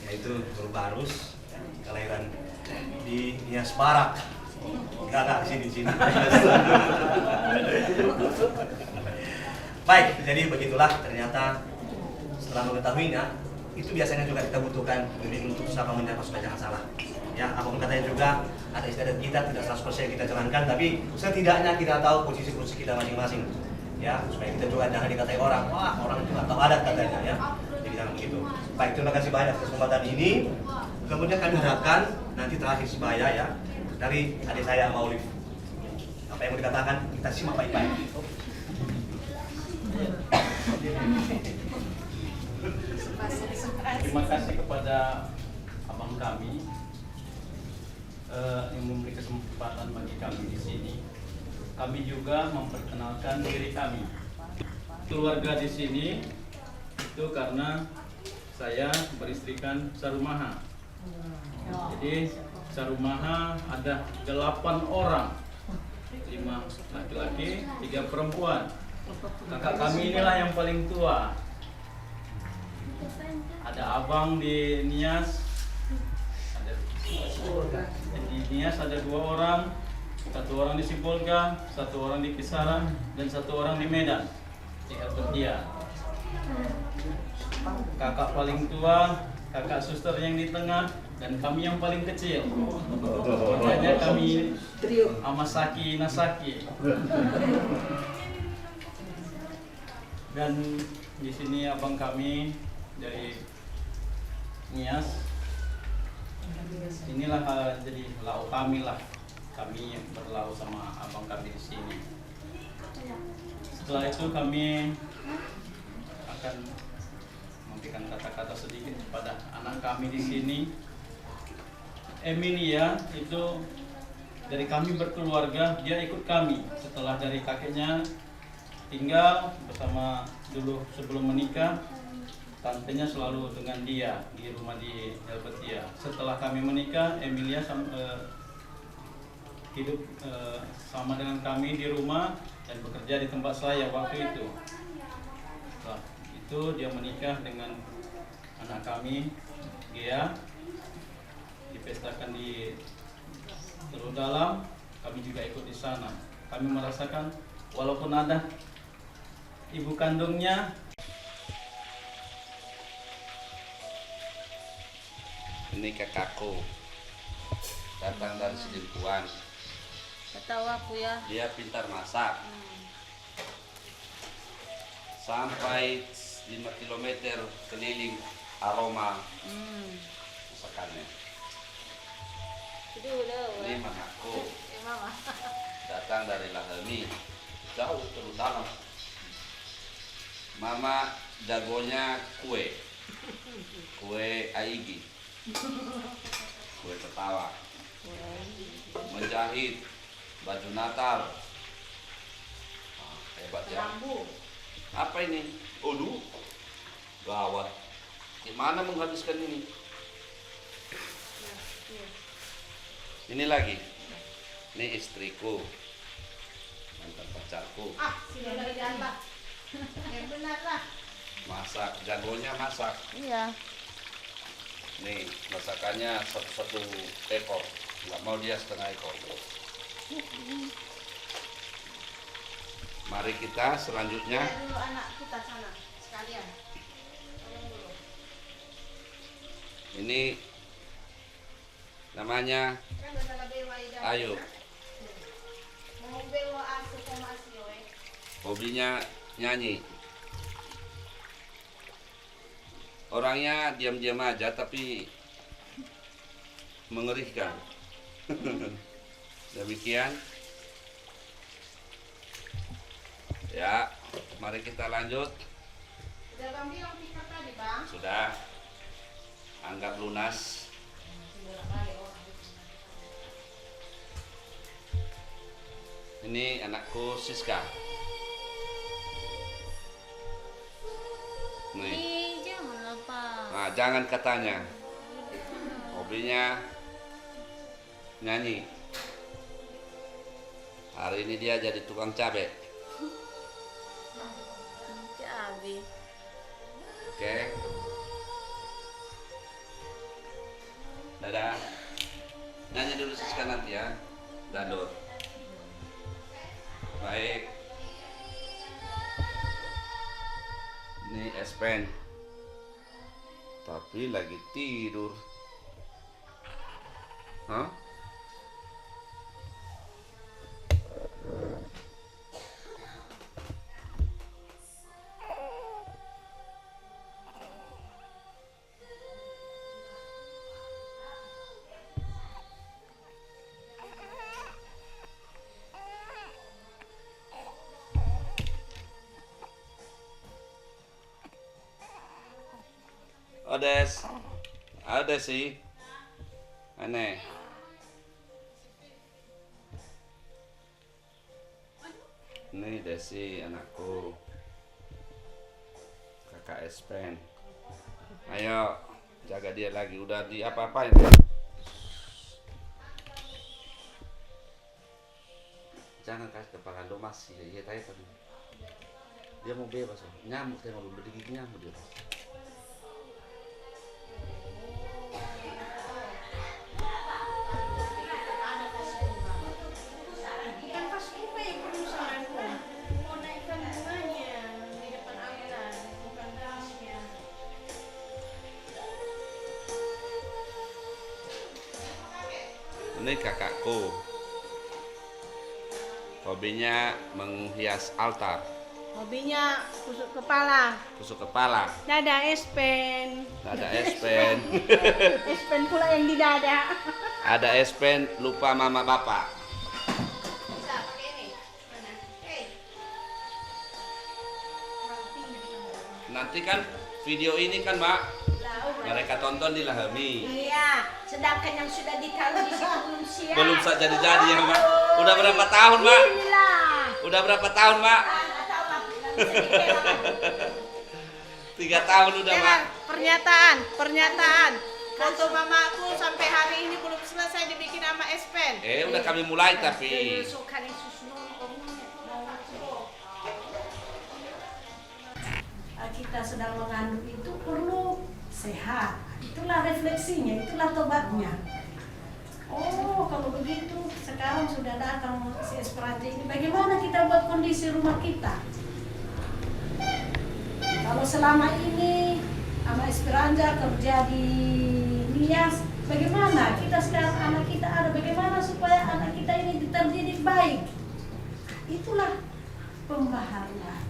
Ya itu Barus, kelahiran di Nias Barak. Enggak di sini. Baik, jadi begitulah ternyata setelah mengetahuinya, itu biasanya juga kita butuhkan bimbing untuk usaha menyapa supaya jangan salah. Ya, apapun katanya juga ada istiadat kita tidak 100% kita jalankan, tapi setidaknya kita tahu posisi kita masing-masing. Ya, supaya kita juga jangan dikatai orang, wah orang itu nggak tahu adat katanya ya. Jadi jangan begitu. Baik, terima kasih banyak atas kesempatan ini. Kemudian kami harapkan nanti terakhir Sibaya ya dari adik saya sama Olive. Apa yang mau dikatakan kita simak baik-baik. Terima kasih kepada abang kami yang memberi kesempatan bagi kami di sini. Kami juga memperkenalkan diri kami. Keluarga di sini itu karena saya beristrikan Sarumaha. Jadi Sarumaha ada 8 orang, 5 laki-laki, 3 perempuan. Kakak kami inilah yang paling tua. Ada abang di Nias, di Nias ada 2 orang, 1 orang di Sibolga, 1 orang di Kisaran, dan 1 orang di Medan, di Herbertia. Kakak paling tua, kakak suster yang di tengah, dan kami yang paling kecil. Makanya kami Amasaki Nasaki. Dan di sini abang kami dari Nias. Inilah jadi lau kami lah. Kami berlau sama abang kami di sini. Setelah itu kami akan memberikan kata-kata sedikit kepada anak kami di sini. Emilia itu dari kami berkeluarga, dia ikut kami setelah dari kakeknya tinggal bersama dulu sebelum menikah. Tantenya selalu dengan dia di rumah di Helvetia. Setelah kami menikah, Emilia hidup sama dengan kami di rumah dan bekerja di tempat saya waktu itu. Setelah itu dia menikah dengan anak kami, Gea, dipestakan di Teluk Dalam. Kami juga ikut di sana. Kami merasakan walaupun ada ibu kandungnya. Ini kakakku datang dari Sidimpuan. Tahu aku ya. Dia pintar masak. Sampai 5 km keliling aroma masakannya. Ini mamaku. Datang dari Lahemi. Jauh terutama. Mama jagonya kue aigi, kue ketawa, menjahit baju Natal. Hebat ya. Apa ini? Aduh, gawat. Gimana menghabiskan ini? Ini lagi. Ini istriku, mantan pacarku. Sudah lah. Yang benar lah. Masak, jagonya masak. Iya. Nih, masakannya satu ekor. Nggak mau dia setengah ekor. Mari kita selanjutnya. Lihat dulu anak kita sana sekalian. Tolong dulu. Ini namanya Kan udah bewa ida. Ayu. Mau bewa asu sama asio eh. Hobinya nyanyi. Orangnya diam-diam aja tapi mengerikan. Demikian. Ya, mari kita lanjut. Udah Bang bilang pikat tadi Bang. Sudah. Anggap lunas. Ini anakku Siska. Nih. Jangan lupa. Nah, jangan katanya. Hobinya nyanyi. Hari ini dia jadi tukang cabai. Cabai. Oke. Dadah. Nyanyi dulu Siska nanti ya. Dadur. Baik. Ini S-Pen. Tapi lagi tidur. Hah? Odes, ada sih, aneh. Ini Desi anakku, kakak S-Pen. Ayo jaga dia lagi, udah di apa-apain. Jangan kasih kepala lo masih, ya tadi tadi. Dia mau bebas, nyamuk dia mau berdigit nyamuk dia. Ini kakakku, hobinya menghias altar. Hobinya kusuk kepala. Tusuk kepala. Dada S-Pen. Dada S-Pen. S-Pen pula yang di dada. Ada S-Pen lupa mama bapak. Bisa pakai ini. Mana? Nanti kan video ini kan Mbak, mereka tonton di Lahemi. Iya, sedangkan yang sudah ditaruh di situ belum siap. Belum saja jadi ya Mbak. Udah berapa tahun Mbak? Inilah. Udah berapa tahun Mbak? Nggak tahu lah, nggak bisa dikira. 3 tahun udah Mbak. Pernyataan. Foto mamaku sampai hari ini belum selesai dibikin sama S-Pen. Udah kami mulai tapi. Kita sedang mengandung itu perlu sehat. Itulah refleksinya, itulah tobatnya. Oh, kalau begitu sekarang sudah datang si Esperanza ini, bagaimana kita buat kondisi rumah kita? Kalau selama ini sama Esperanza kerja di Nias, bagaimana kita sekarang anak kita ada, bagaimana supaya anak kita ini terdidik baik? Itulah pembaharuan.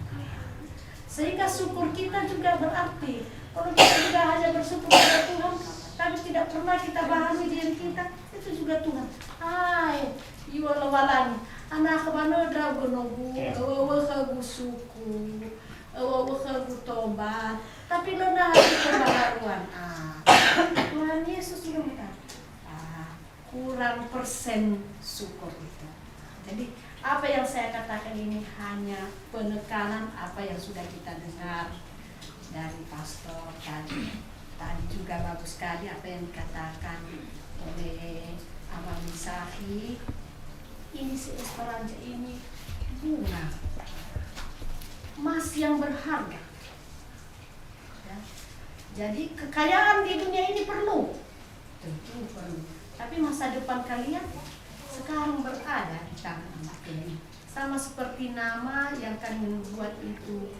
Sehingga syukur kita juga berarti. Kalau kita juga hanya bersyukur kepada Tuhan, kami tidak pernah kita baharui diri kita, itu juga Tuhan. Hai, iwa lawalani, anak manodra gonogu, wahagu suku, wahagu tobat, tapi nona hari pembaharuan. Tuhan Yesus sudah berkata, kurang persen syukur itu. Jadi apa yang saya katakan ini hanya penekanan apa yang sudah kita dengar dari pastor tadi. Tadi juga bagus sekali apa yang dikatakan oleh Abang Misahi. Ini si Esperanza ini bunga emas yang berharga. Ya. Jadi kekayaan di dunia ini perlu, tentu perlu. Tapi masa depan kalian sekarang berada di tangan anak ini. Sama seperti nama yang kalian buat itu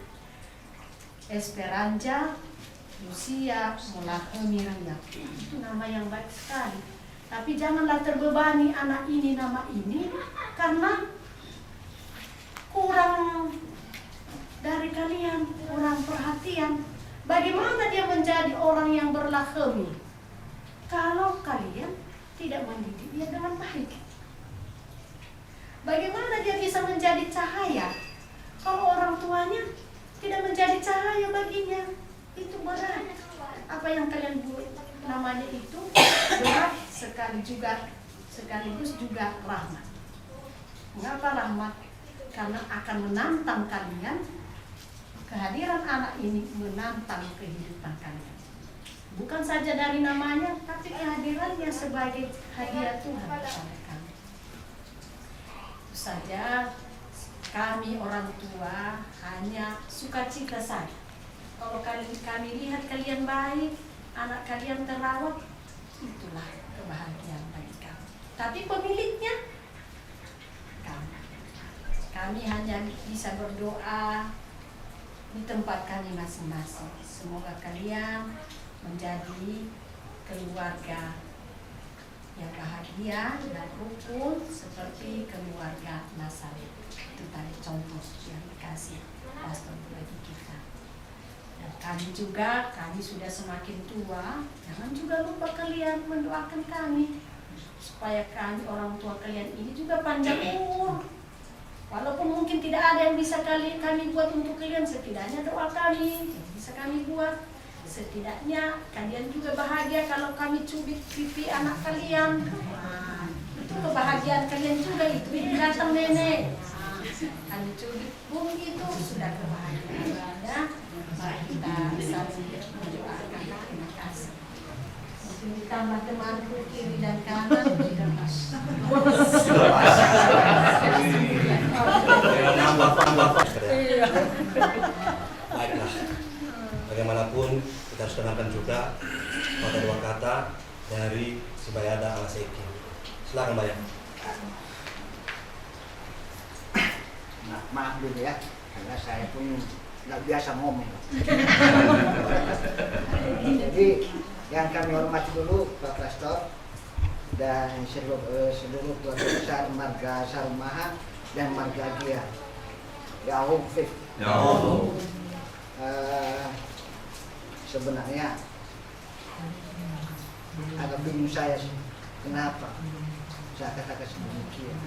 Esperanza, Lucia, Mulahemi, Raya. Itu nama yang baik sekali. Tapi janganlah terbebani anak ini nama ini karena kurang dari kalian, kurang perhatian. Bagaimana dia menjadi orang yang berlahemi kalau kalian tidak mendidik dia dengan baik? Bagaimana dia bisa menjadi cahaya kalau orang tuanya tidak menjadi cahaya baginya? Itu berat. Apa yang kalian buat namanya itu berat sekaligus juga rahmat. Mengapa rahmat? Karena akan menantang kalian. Kehadiran anak ini menantang kehidupan kalian. Bukan saja dari namanya, tapi kehadirannya sebagai hadiah Tuhan kepada kami. Itu saja kami orang tua hanya sukacita saja. Kalau kami lihat kalian baik, anak kalian terawat, itulah kebahagiaan bagi kami. Tapi pemiliknya kami. Kami hanya bisa berdoa di tempat kami masing-masing. Semoga kalian menjadi keluarga yang bahagia dan rukun seperti keluarga Nazaret. Itu tadi contoh yang dikasih pastor bagi kita. Dan kami sudah semakin tua, jangan juga lupa kalian mendoakan kami supaya kami orang tua kalian ini juga panjang umur. Walaupun mungkin tidak ada yang bisa kami buat untuk kalian, setidaknya doa kami yang bisa kami buat. Setidaknya kalian juga bahagia kalau kami cubit pipi anak kalian. Itu kebahagiaan kalian juga, itu ini datang nenek. Kami cubit bung itu sudah kebahagiaan. Ya. Mari kita saling mendoakan. Terima kasih. Mungkin ditambah temanku kiri dan kanan sudah pas. Baiklah, bagaimanapun kita harus kenalkan juga pada dua kata dari si Bayada Alaseki. Silakan Bayada. Nah, maaf dulu ya, karena saya pun nggak biasa ngomong. Jadi yang kami hormati dulu Pak Pastor dan seluruh keluarga besar Marga Sarumaha dan Marga Gia. Ya Hufif. Sebenarnya agak bingung saya sih, kenapa saya katakan sedemikian.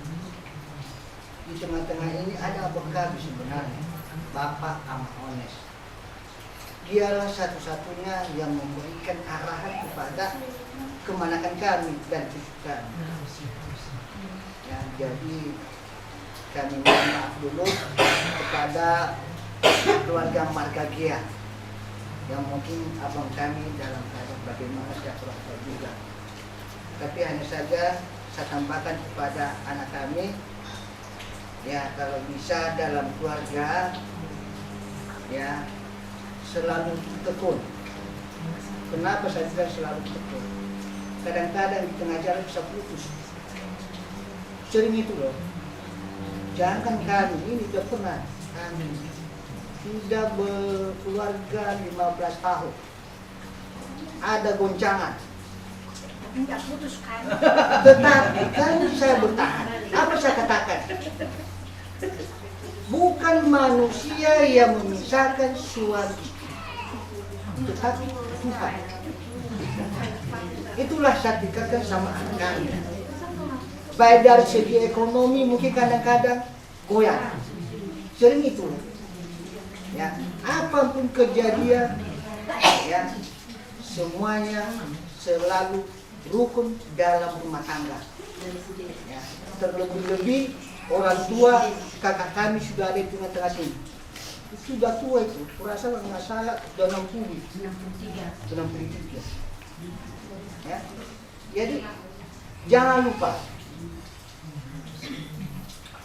Di tengah-tengah ini ada Abang Gabi sebenarnya, Bapak Amat Ones. Dialah satu-satunya yang memberikan arahan kepada kemanakan kami dan cucu kami. Ya, jadi kami mohon maaf dulu kepada keluarga Marga Gia yang mungkin abang kami dalam keadaan bagaimana saya kurang tahu juga. Tapi hanya saja saya tambahkan kepada anak kami, ya kalau bisa dalam keluarga ya selalu tekun. Kenapa saya bilang selalu tekun? Kadang-kadang di tengah jalan bisa putus. Sering itu loh. Jangan kami ini tidak pernah kami tidak berkeluarga 15 tahun. Ada goncangan. Tidak putus kan. Tetapi kan saya bertahan. Apa saya katakan? Bukan manusia yang memisahkan suami, tetapi Tuhan. Itulah saya tingkatkan sama anak kami. Baik dari segi ekonomi mungkin kadang-kadang goyang. Sering itu. Ya, apapun kejadian, ya, semuanya selalu rukun dalam rumah tangga. Ya, terlebih-lebih orang tua kakak kami sudah ada di tengah-tengah sini. Sudah tua itu, kurasa nggak salah sudah 63. Ya. Jadi jangan lupa,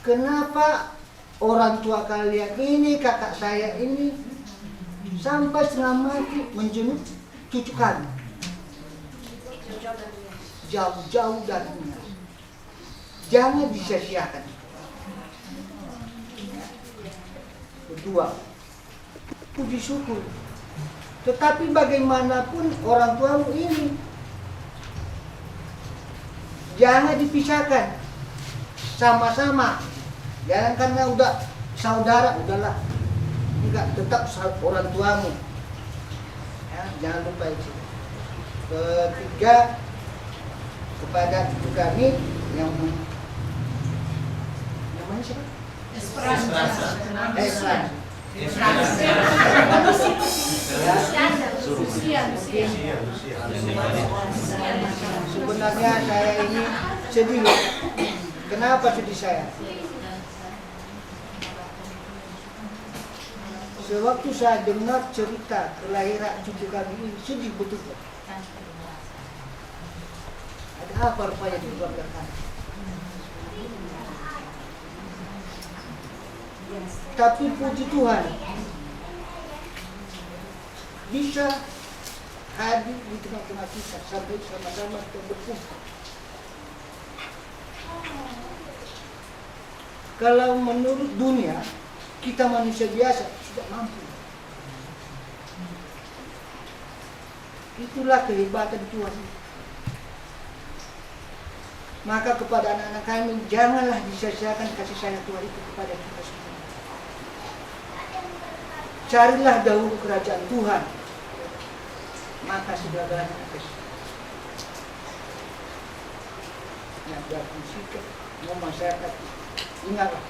kenapa orang tua kalian ini, kakak saya ini sampai setengah mati menjenguk cucu kami jauh-jauh darinya. Jangan disia-siakan. Kedua, puji syukur. Tetapi bagaimanapun orang tuamu ini jangan dipisahkan, sama-sama. Jangan karena udah saudara, udahlah. Enggak, tetap orang tuamu. Ya, jangan lupa itu. Ketiga, kepada cucu kami yang namanya siapa? Esperanza. Sebenarnya saya ini sedih. Kenapa sedih saya? Sewaktu saya dengar cerita kelahiran cucu kami ini, sedih betul. Ada apa rupanya di keluarga kami? Tapi puji Tuhan, bisa hadir di tengah-tengah kita sampai sama-sama berkumpul. Kalau menurut dunia, kita manusia biasa tidak mampu. Itulah kehebatan Tuhan. Maka kepada anak-anak kami, janganlah disia-siakan kasih sayang Tuhan itu kepada kita semua. Carilah dahulu kerajaan Tuhan, maka segala-galanya akan. Nah, dalam sikap masyarakat, ingatlah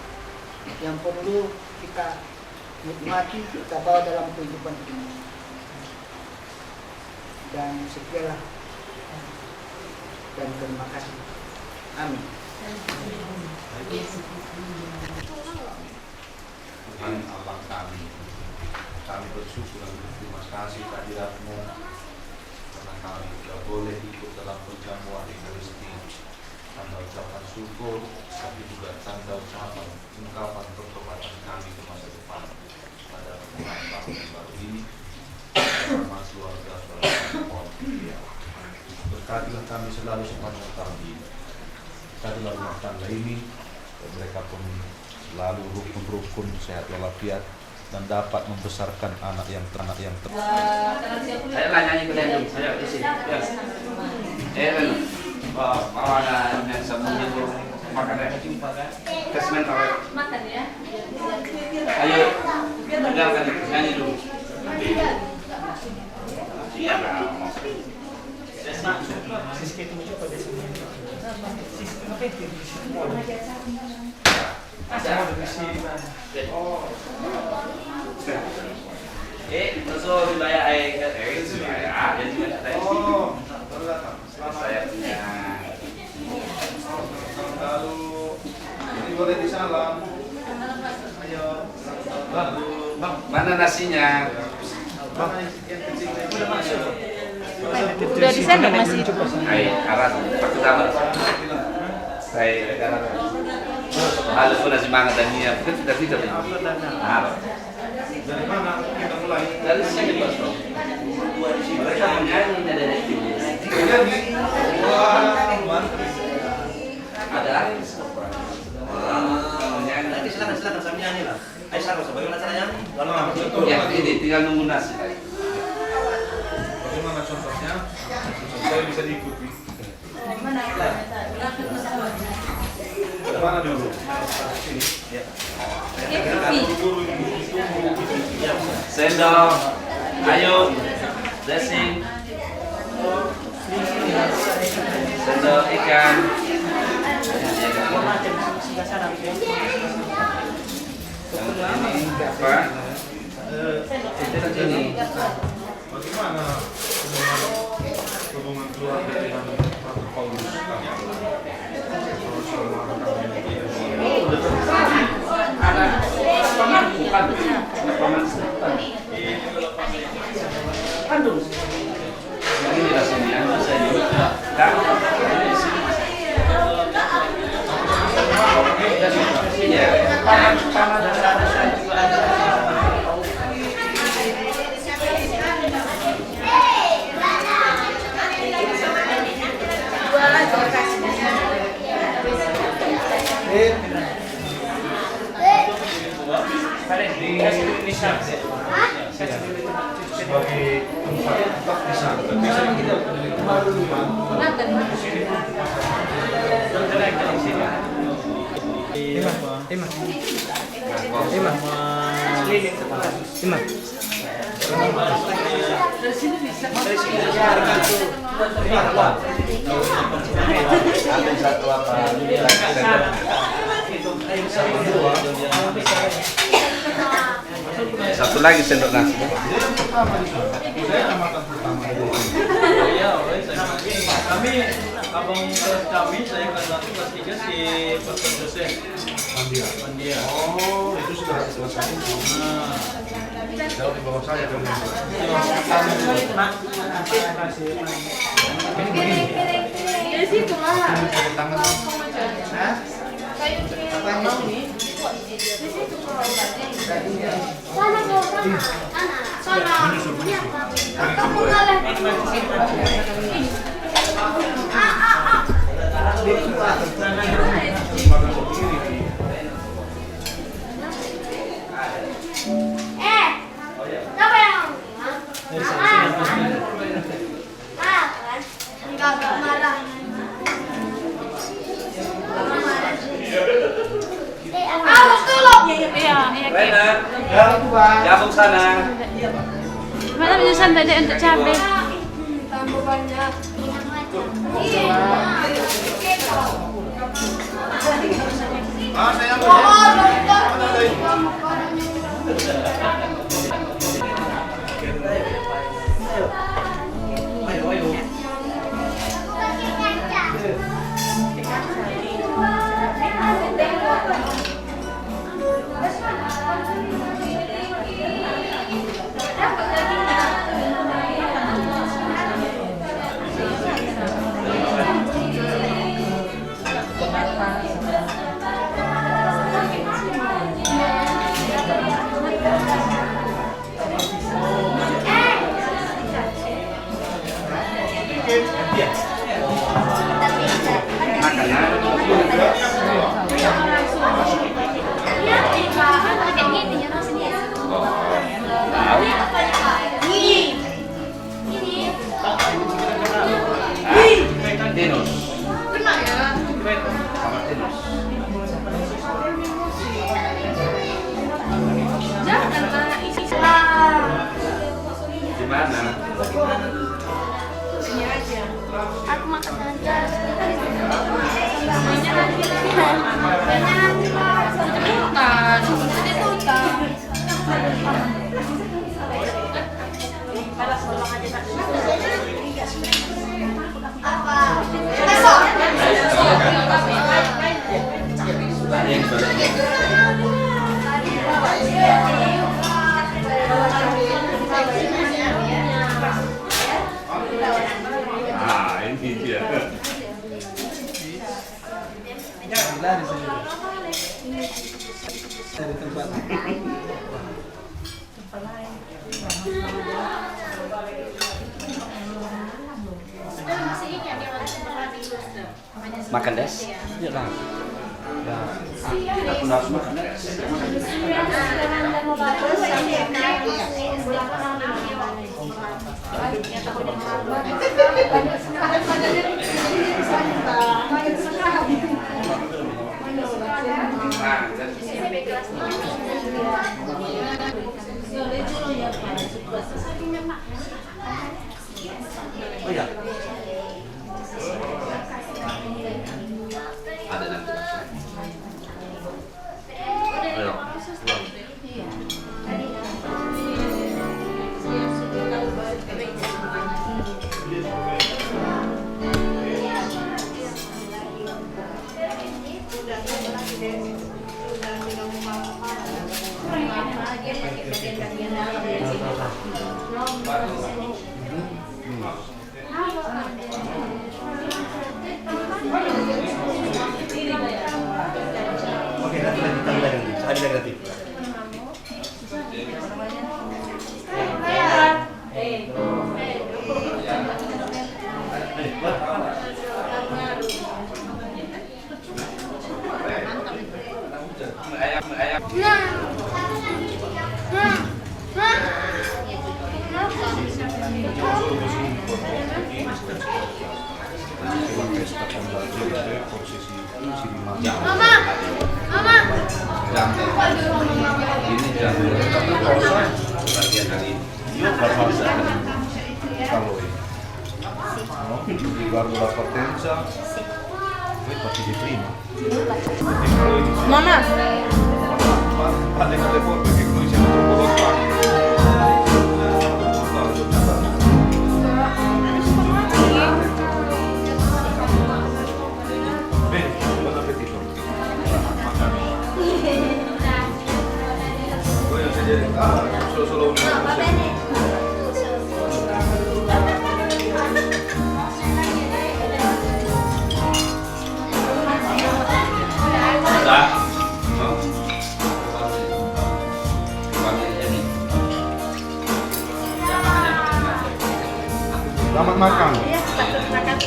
yang perlu kita nikmati, kita bawa dalam kehidupan ini. Dan sekianlah, dan terima kasih. Amin. Tuhan Allah kami bersyukur dan berterima kasih kehadirat-Mu karena kami tidak boleh ikut dalam perjamuan Ekaristi. Tanda ucapan syukur, tapi juga tanda ucapan ungkapan pertobatan kami ke masa depan pada pertemuan tahun yang baru ini bersama keluarga saudara. Berkatilah kami selalu sepanjang tahun ini. Berkatilah rumah tangga ini, dan mereka pun selalu rukun-rukun, sehat walafiat, dan dapat membesarkan anak yang ternak yang Saya lah nyanyi berdua, saya di sini. Bawa yang sebelumnya itu makan kasih Makan ya. Ayo, dengarkan nyanyi dulu. Iya dong. Masuk wilayah air wilayah jadi saya punya. Lalu ini boleh disalam. Ayo. Bang, mana nasinya? Bang, yang kecil udah masuk. Udah di sana masih. Ayo, arat pertama. Saya arat. Halo, sudah semangat dan niat. Kita sudah tidak ini. Dari mana kita mulai? Dari sini, Bos. Mereka menyanyi dari itu. Ada Nanti silakan saya nyanyi lah. Ayo salam, bagaimana caranya? ya, ini tinggal nunggu nasi. Bagaimana contohnya? Saya bisa diikuti. Mana dulu? Sini. Ya. Sendok. Ayo. Dressing. Sendok ikan. Yang ini apa? Ini. Bagaimana hubungan keluarga dengan Ratu Paulus? Anak paman bukan paman kandung. Ini di sini ya, saya juga. Iya, paman saya juga ada. Sebagai tempat bisa kita Satu lagi sendok nasi. Kami abang kelas kami, saya kelas 1 kelas 3 si Pastor Joseph Pandia. Oh, itu sudah selesai. Jauh di bawah saya kan. Dari situ lah. Tangan. Rena, jabung sana. Mana bisa santai deh untuk cabai. Tambah banyak. Saya Tinus. Kena ya. Sama Tinus. Jangan isi Di mana? sini aja. Aku makan aja. Ah, ini dia. Makan des? Iya lah. Aku harus makan des. Oh ya. Oke, nanti kami lagi. Saya lagi. Ini jangan bagian hari ini. Riguardo la partenza, voi partite prima. Mamma! Alle forme che noi siamo troppo lontani. Bene, buon appetito. Voglio sedere. Solo un minuto. Va bene. Selamat makan. Iya, takut makan.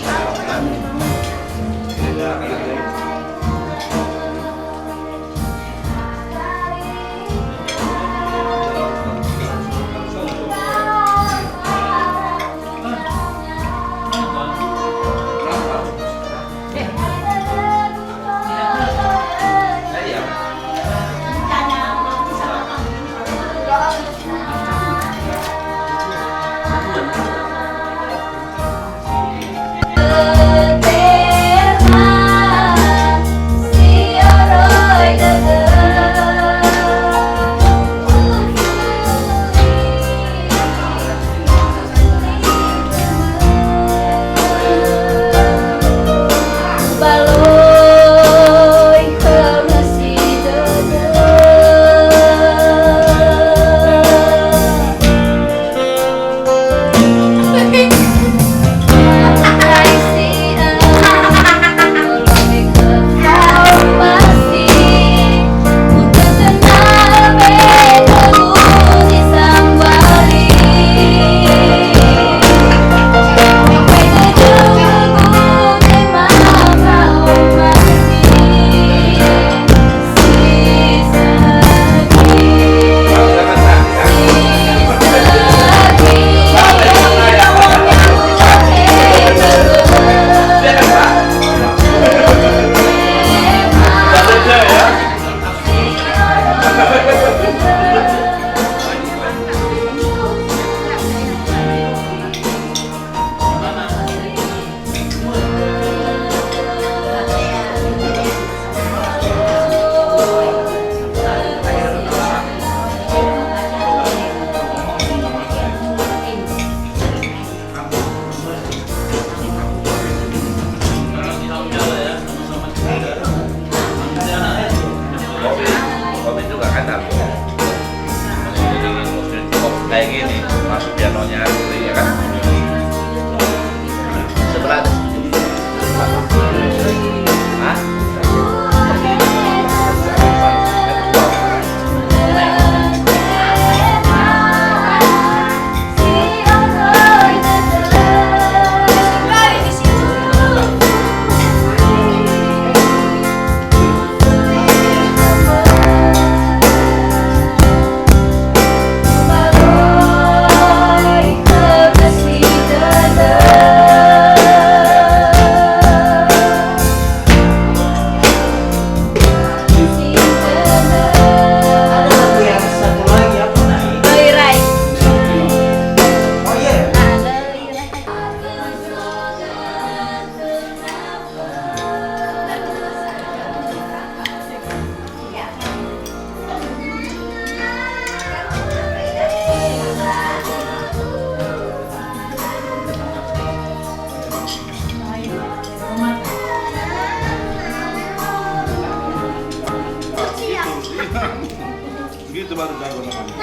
Kayak gini, masuk pianonya, ya kan? Sebelah. Hah? Gitu baru jago namanya.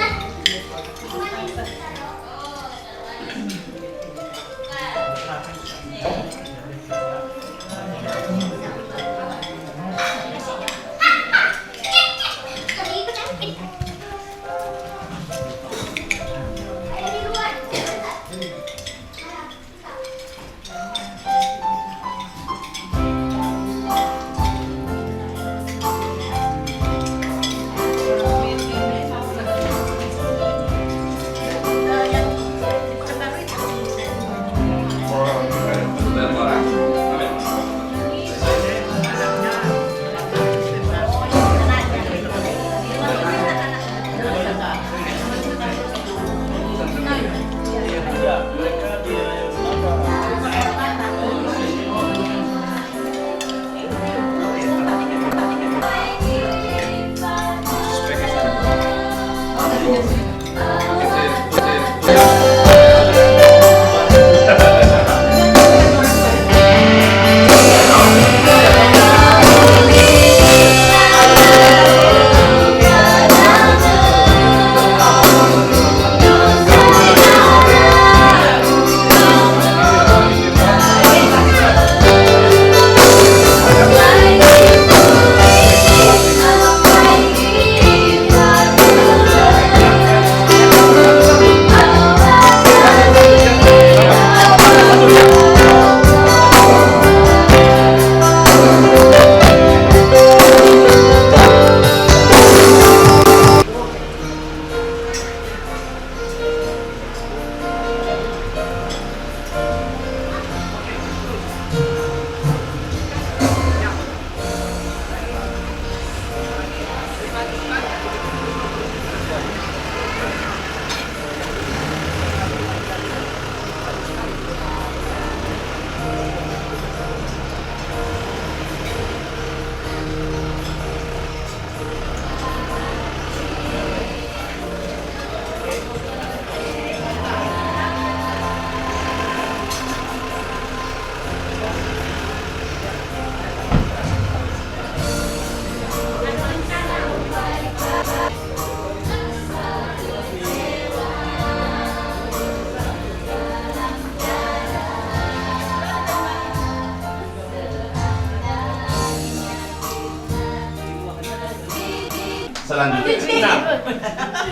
selanjutnya. Nah,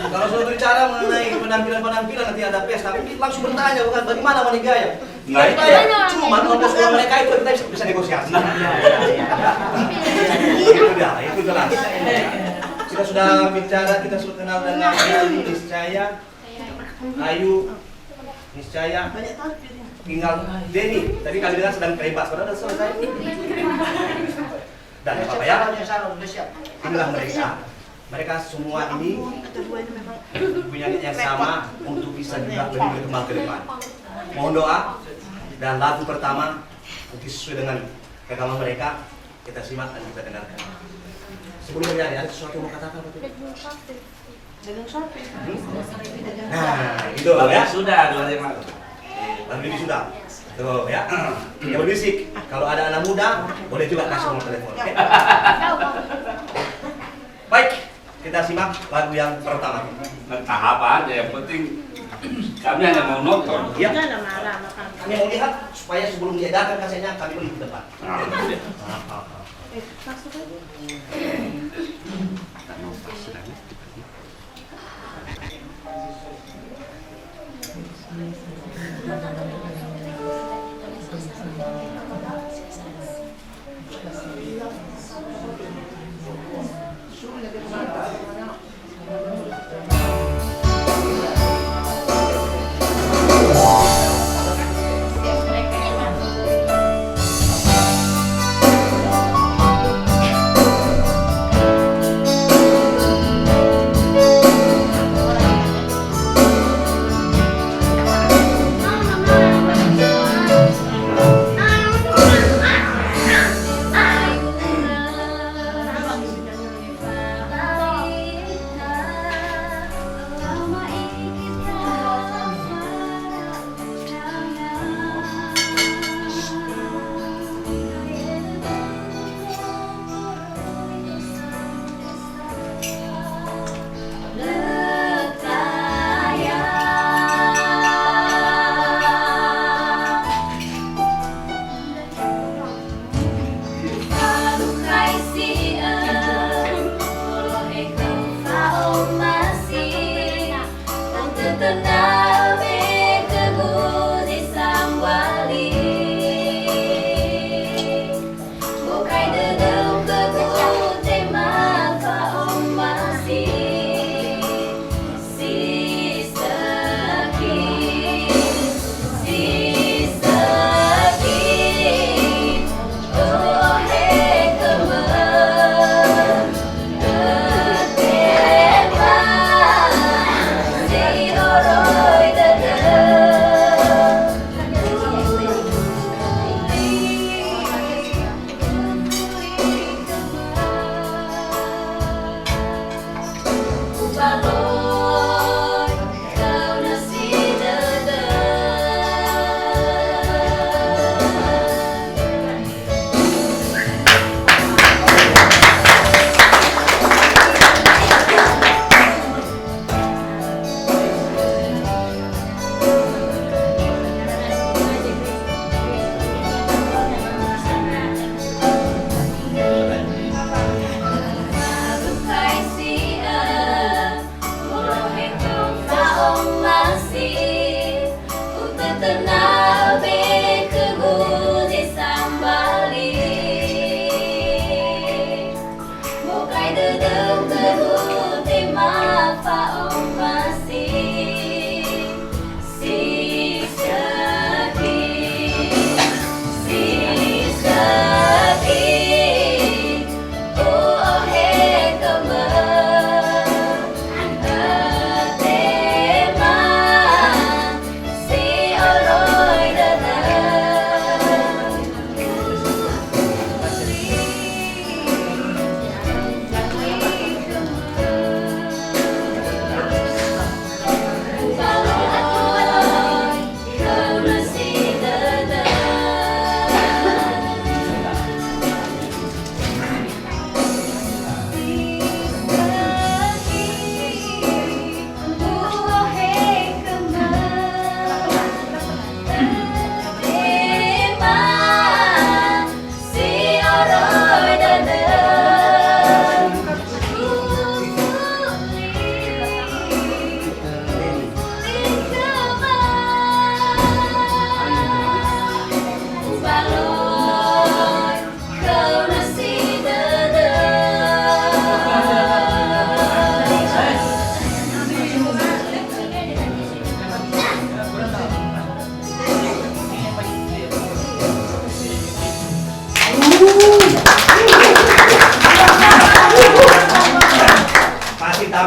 kalau sudah bicara mengenai penampilan nanti ada pesta, mungkin langsung bertanya bukan bagaimana menigaya. Nggak dibayar, cuma ongkos uang mereka itu kita bisa negosiasi. Itu jelas. Kita sudah bicara, kita sudah kenal dengan Ayu, niscaya Ayu, niscaya tinggal Denny. Tadi kali dia sedang bebas, padahal sudah selesai. Dan Bapak ya, inilah mereka. Mereka semua ini punya niat yang sama untuk bisa juga lebih berkembang ke depan. Mohon doa dan lagu pertama mungkin sesuai dengan keagamaan mereka, kita simak dan kita dengarkan. Sebelumnya ada sesuatu yang mau katakan? Dagang sapi. Nah, itu ya. Sudah 2 hari yang lalu. Lalu ini sudah. Tuh ya. Yang berbisik. Kalau ada anak muda, boleh juga kasih nomor telepon. Okay? Baik, kita simak lagu yang pertama. Entah apa aja, yang penting kami hanya mau nonton. Ya. Jangan marah makan. Kami mau lihat supaya sebelum diedarkan kasetnya kami beli ke depan. Masuk aja.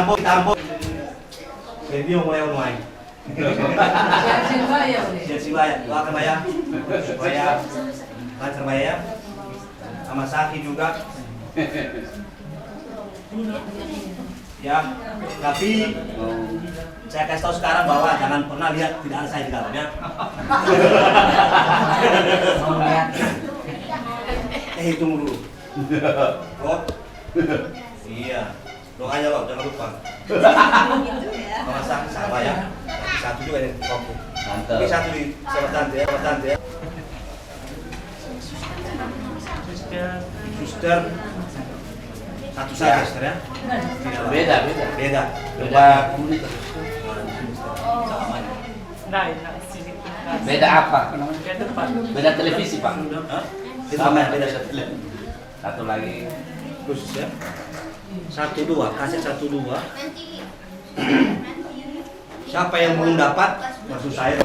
Tambo. Jadi mau mulai online. Siap Sibaya, doakan Maya supaya lancar Maya, sama Saki juga. Ya, tapi saya kasih tahu sekarang bahwa jangan pernah lihat tidak ada saya di dalamnya. Hitung dulu. Rob. Iya. Doanya Rob, jangan lupa. Sama sama ya. Satu juga yang kopi. Mantap. Ini satu di sama tante ya. Suster. Satu saja, Suster ya. Beda. Beda kulit. Beda apa? Beda televisi, Pak. Sama beda televisi. Satu lagi. Khusus ya. 1-2, kaset 1-2. Siapa yang belum dapat? Maksud saya.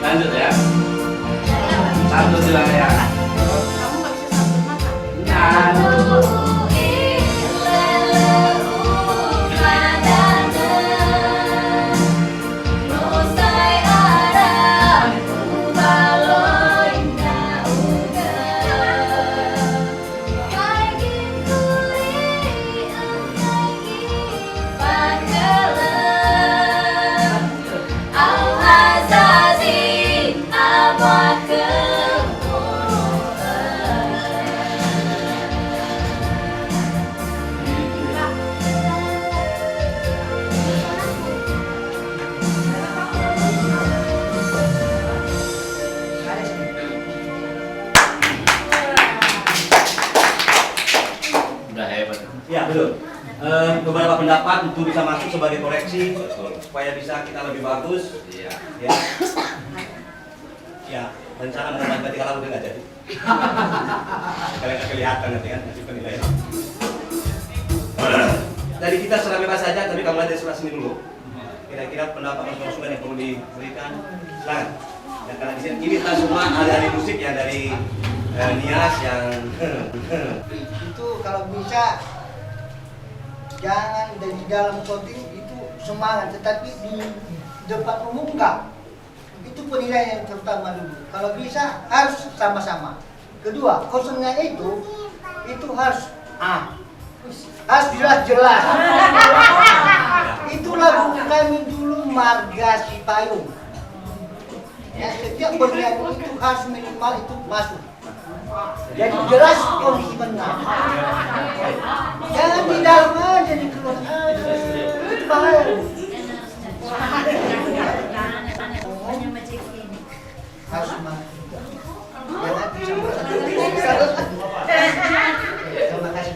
Lanjut ya. Satu bilang ya. Kamu nggak bisa satu mata. Ya betul. Beberapa pendapat untuk bisa masuk sebagai koreksi supaya bisa kita lebih bagus. Iya. Ya. Ya, rencana menambah ketika lalu nggak jadi. Kalian nggak kelihatan nanti kan nanti penilaian. Dari kita secara bebas saja, tapi kamu lihat dari sebelah sini dulu. Kita saya kira pendapat konsumen yang perlu diberikan. Silakan. Ya, karena di sini ini kita semua ahli musik yang dari Nias yang Itu kalau bisa jangan di dalam voting itu semangat, tetapi di depan umum enggak. Itu penilaian yang terutama dulu. Kalau bisa harus sama-sama. Kedua, kosongnya itu harus harus jelas-jelas. Itu lagu kami dulu Marga Cipayung. Ya, setiap bernyanyi itu harus minimal itu masuk. Jadi jelas kondisi benar. Jangan di dalam aja, di keluar aja. Itu bahaya. Harus semangat. Jangan bisa. Terima kasih.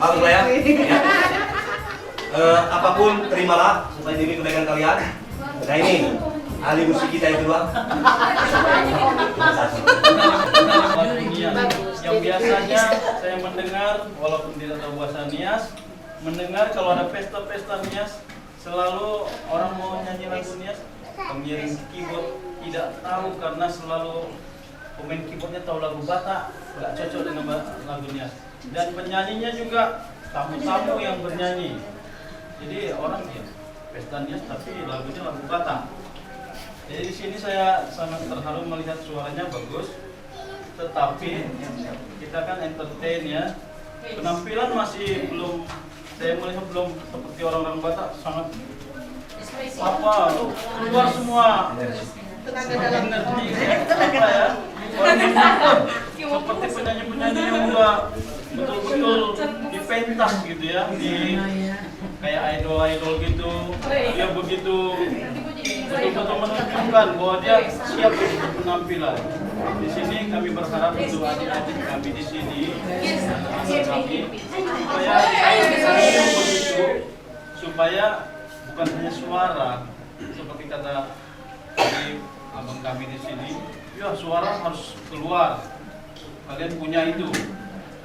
bagus lah ya. Apapun terimalah sesuai demi kebaikan kalian. Nah ini ahli musik kita yang kedua. Yang biasanya saya mendengar walaupun tidak tahu bahasa Nias, mendengar kalau ada pesta-pesta Nias selalu orang mau nyanyi lagu Nias, pengiring keyboard tidak tahu karena selalu pemain keyboardnya tahu lagu Batak, nggak cocok dengan lagu Nias. Dan penyanyinya juga tamu-tamu yang bernyanyi. Jadi orang ya pesta Nias tapi lagunya lagu Batak. Jadi di sini saya sangat terharu melihat suaranya bagus, tetapi kita kan entertain ya, penampilan masih belum, saya melihat belum seperti orang-orang Batak, sangat apa keluar semua energi apa ya, seperti penyanyi-penyanyi yang udah betul-betul dipentas gitu ya, di kayak idol-idol gitu, dia begitu betul-betul menunjukkan bahwa dia siap untuk penampilan. Di sini kami berharap untuk adik-adik kami di sini, supaya bukan hanya suara, seperti kata dari abang kami di sini, ya suara harus keluar, kalian punya itu,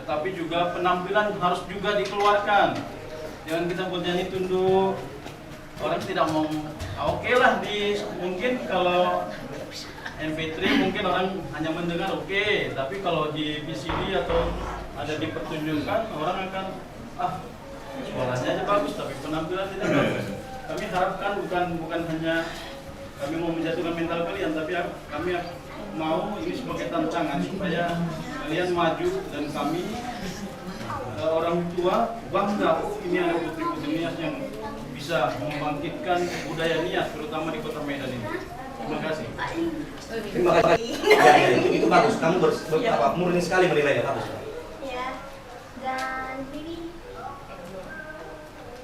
tetapi juga penampilan harus juga dikeluarkan. Jangan kita bernyanyi tunduk, orang tidak mau, oke lah mungkin kalau MP3 mungkin orang hanya mendengar oke, tapi kalau di VCD atau ada dipertunjukkan orang akan suaranya aja bagus tapi penampilan tidak bagus. Kami harapkan bukan hanya kami mau menjatuhkan mental kalian, tapi kami mau ini sebagai tantangan supaya kalian maju dan kami orang tua bangga, ini ada putri-putri Nias yang bisa membangkitkan budaya Nias terutama di Kota Medan ini. Terima kasih. Terima kasih. Ya, itu bagus. Kamu murni sekali menilainya, bagus. Ya, dan ini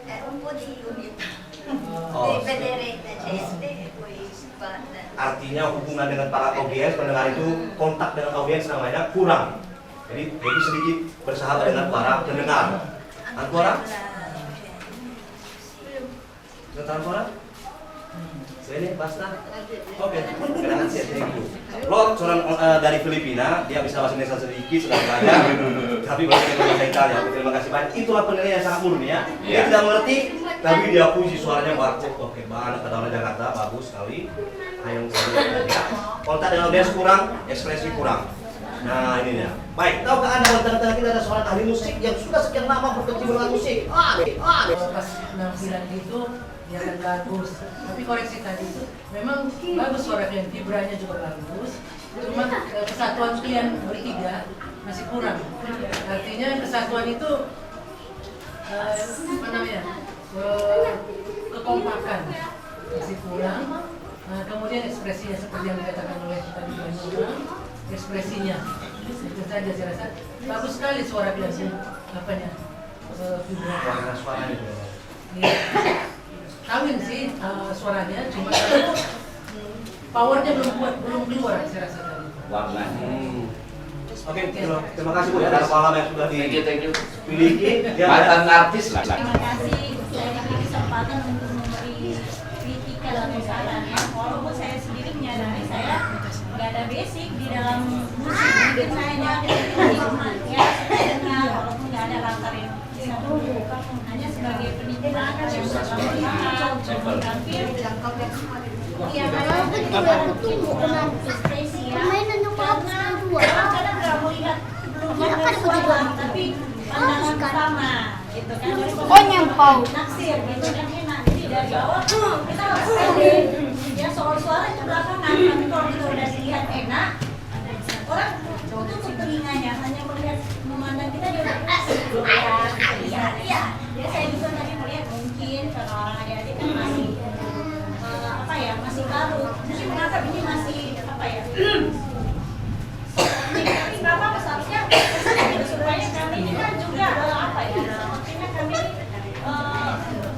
rumput di unit. Artinya hubungan dengan para audiens pendengar itu, kontak dengan audiens namanya kurang. Jadi sedikit bersahabat dengan para pendengar. Antu orang? Tentang orang? Ini basta. Oke, kenalan sih thank you. Lo seorang dari Filipina, dia bisa bahasa Indonesia sedikit, sudah belajar, tapi bahasa bahasa Italia. Terima kasih banyak. Itulah penilaian yang sangat murni ya. Dia tidak mengerti, tapi dia puji suaranya bagus. Oke, banget kata orang Jakarta, bagus sekali. Ayo ya. Kontak dengan audiens kurang, ekspresi kurang. Nah ini dia. Baik, tahukah Anda bahwa tengah-tengah kita ada seorang ahli musik yang sudah sekian lama berkecimpung dengan musik? Pas penampilan itu ya kan bagus, tapi koreksi tadi itu memang bagus suaranya, vibranya juga bagus, cuma kesatuan kalian bertiga masih kurang. Artinya kesatuan itu apa namanya, kekompakan masih kurang. Kemudian ekspresinya seperti yang dikatakan oleh tadi orang, ekspresinya itu saja saya rasa bagus sekali suara kalian, apanya Suaranya juga. ya. Kawin sih suaranya, cuma powernya belum keluar saya rasa tadi. Warna. Oke, terima kasih Bu ya atas pengalaman yang sudah dimiliki. Mantan artis lah. Terima kasih saya diberi kesempatan untuk memberi kritikan atau sarannya. Walaupun saya sendiri menyadari saya nggak ada basic di dalam musik, mungkin saya hanya penikmat ya, dengar walaupun nggak ada latar yang bisa hanya sebagai penikmat yang Apple. tampil ya kadang-kadang mungkin kurang ekspresi ya karena orang kadang nggak melihat belum ada suara tapi pandangan pertama gitu kan naksir gitu kan enak jadi dari awal kita harus pede ya soal suara itu belakangan tapi kalau kita udah dilihat enak orang tutup telinganya hanya melihat memandang kita dia udah iya ya saya juga tadi melihat mungkin kalau orang adik-adik kan masih apa ya masih baru mungkin menganggap ini masih apa ya tapi berapa seharusnya supaya kami ini kan juga apa ya sepertinya kami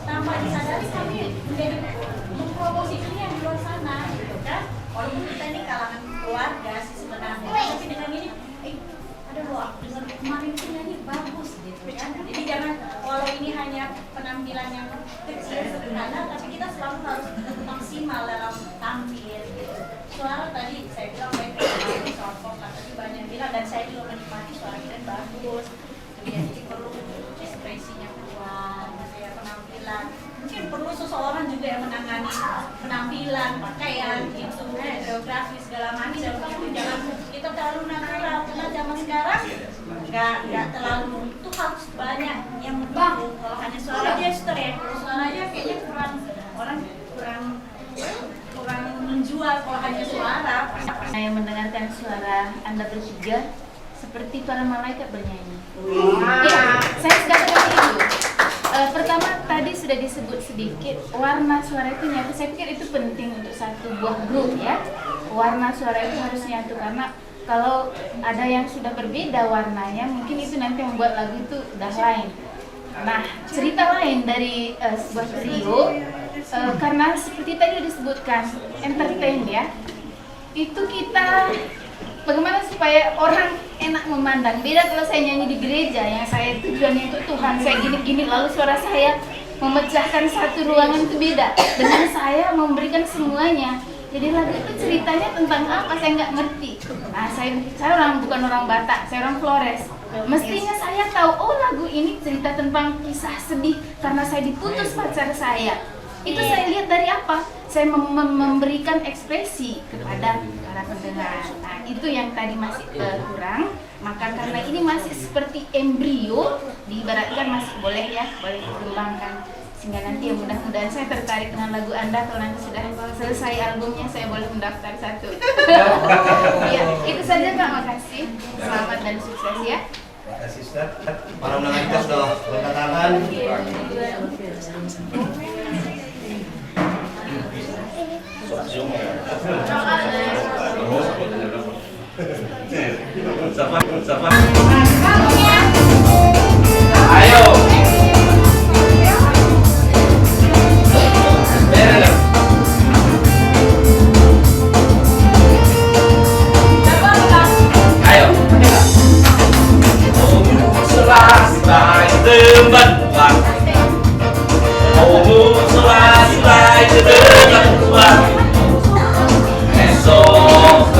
tanpa disadari kami menjadi mempromosi ini yang di luar sana gitu kan walaupun kita ini kalangan keluarga sih sebenarnya tapi dengan ini ada loh aku dengar kemarin penyanyi bagus gitu kan jadi jangan walau ini hanya penampilan yang kecil sederhana tapi kita selalu harus maksimal dalam tampil gitu suara tadi saya bilang baik soal vokal tadi banyak bilang dan saya juga menikmati suara kita bagus jadi perlu ekspresinya kuat ya penampilan mungkin perlu seseorang juga yang menangani penampilan pakaian gitu koreografi segala macam itu jangan kita terlalu natural karena zaman sekarang nggak terlalu itu harus banyak yang mendukung kalau hanya suara gesture ya kalau suara aja kayaknya kurang orang kurang menjual kalau hanya suara. Saya mendengarkan suara Anda bertiga seperti para malaikat bernyanyi. Ya, saya sudah seperti itu. Pertama tadi sudah disebut sedikit warna suara itu nyatu. Saya pikir itu penting untuk satu buah grup ya. Warna suara itu harus nyatu karena kalau ada yang sudah berbeda warnanya, mungkin itu nanti membuat lagu itu udah lain. Nah, cerita lain dari sebuah trio karena seperti tadi disebutkan entertain ya. Itu kita bagaimana supaya orang enak memandang. Beda kalau saya nyanyi di gereja yang saya tujuannya untuk Tuhan, saya gini-gini lalu suara saya memecahkan satu ruangan itu beda dengan saya memberikan semuanya. Jadi lagu itu ceritanya tentang apa saya nggak ngerti. Nah saya bukan orang Batak, saya orang Flores. Mestinya saya tahu oh lagu ini cerita tentang kisah sedih karena saya diputus pacar saya. Itu saya lihat dari apa? Saya memberikan ekspresi kepada para pendengar. Nah itu yang tadi masih kurang. Maka karena ini masih seperti embrio, diibaratkan masih boleh ya, boleh dikembangkan. Sehingga nanti ya mudah-mudahan saya tertarik dengan lagu Anda. Kalau nanti sudah selesai albumnya saya boleh mendaftar satu. Ya, itu saja Pak, makasih. Selamat dan sukses ya. Terima kasih Ustaz. Para undangan kita sudah berdatangan. Siapa? Ayo. Esok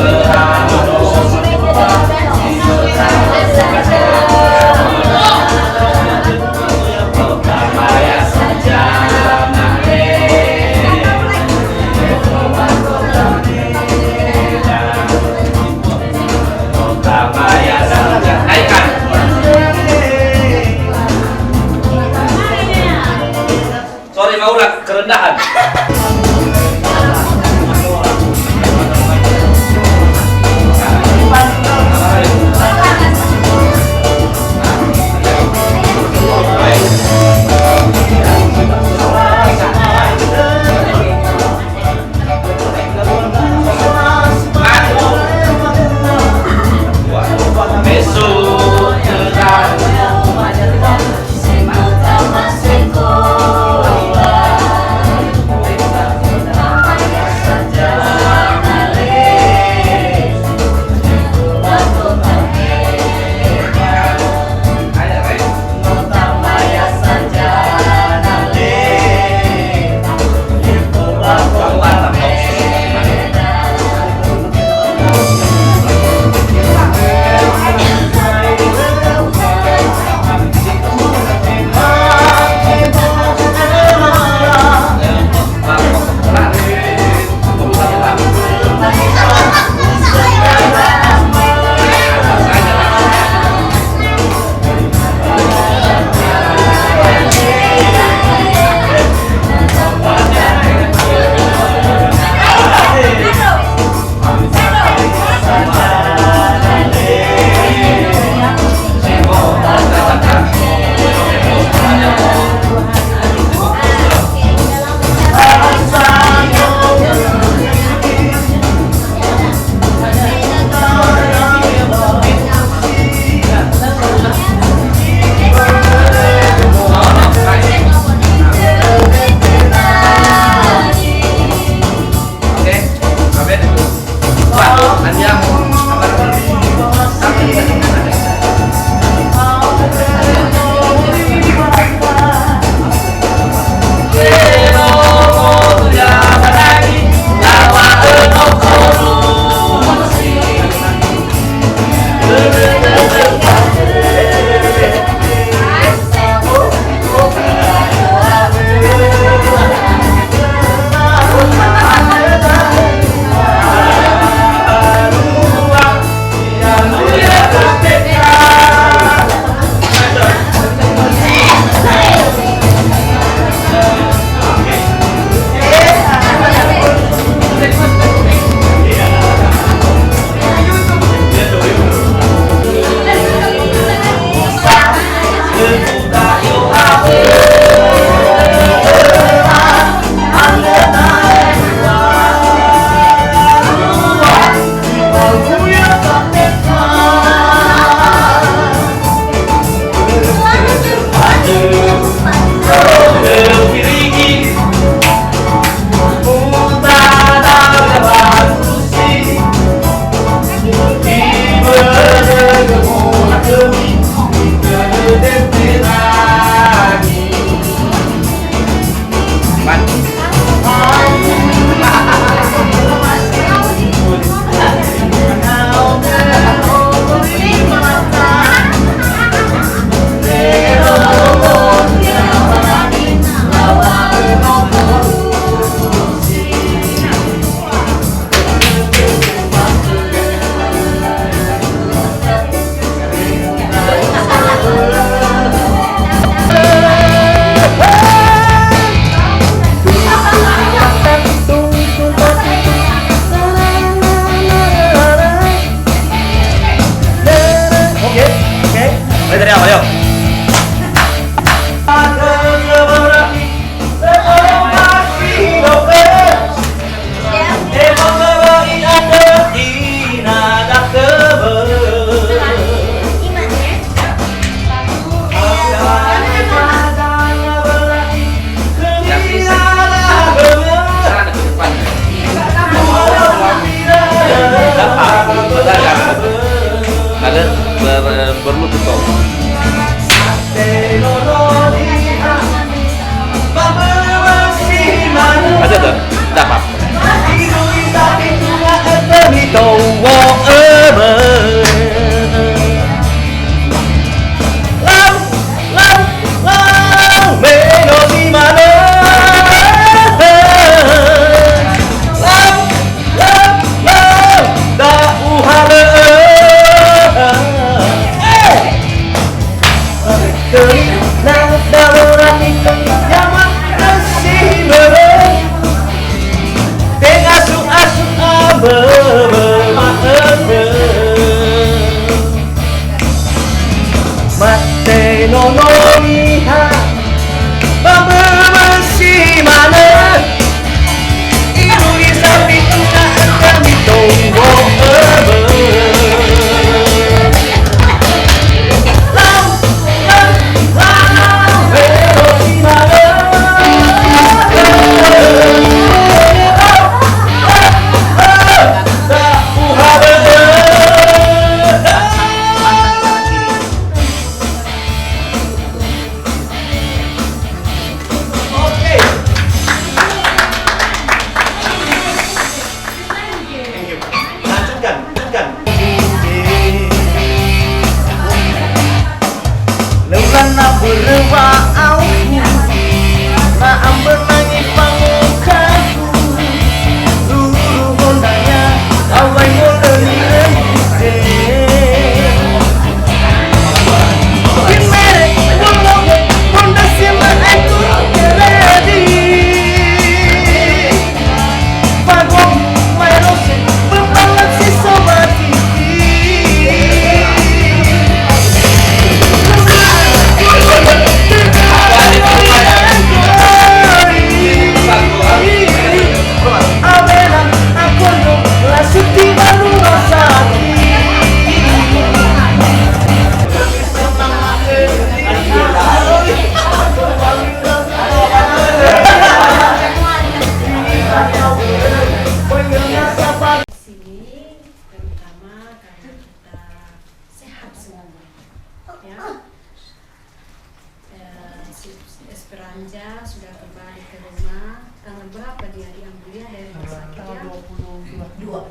Dua.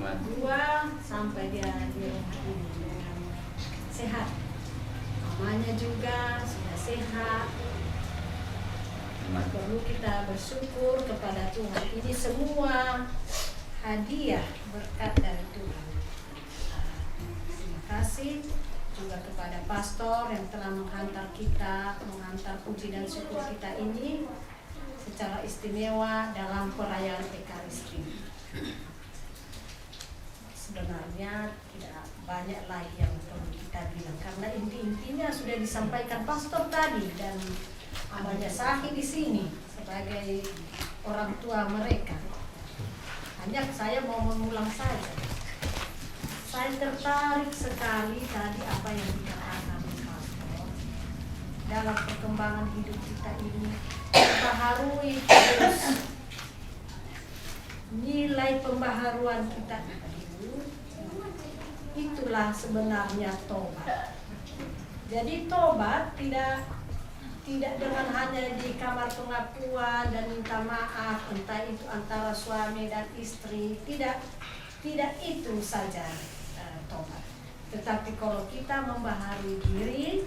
2 sampai dia di rumah ini dengan sehat. Mamanya juga sudah sehat. Perlu kita bersyukur kepada Tuhan. Ini semua hadiah berkat dari Tuhan. Terima kasih juga kepada pastor yang telah menghantar puji dan syukur kita ini secara istimewa dalam perayaan Ekaristi. Sebenarnya tidak banyak lagi yang perlu kita bilang karena intinya sudah disampaikan pastor tadi dan Abahnya Sahi di sini sebagai orang tua mereka. Hanya saya mau mengulang saja. Saya tertarik sekali tadi apa yang dikatakan pastor dalam perkembangan hidup kita ini, membaharui terus nilai pembaharuan kita itu. Itulah sebenarnya tobat. Jadi tobat tidak dengan hanya di kamar pengakuan dan minta maaf, entah itu antara suami dan istri, tidak itu saja tobat. Tetapi kalau kita membaharui diri,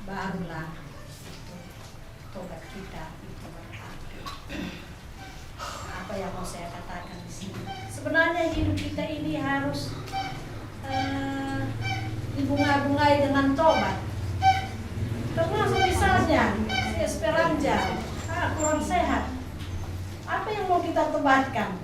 barulah itu tobat kita itu berarti. Apa yang mau saya katakan di sini? Sebenarnya hidup kita ini harus dibunga-bungai dengan tobat. Termasuk misalnya Esperanza kurang sehat. Apa yang mau kita tobatkan?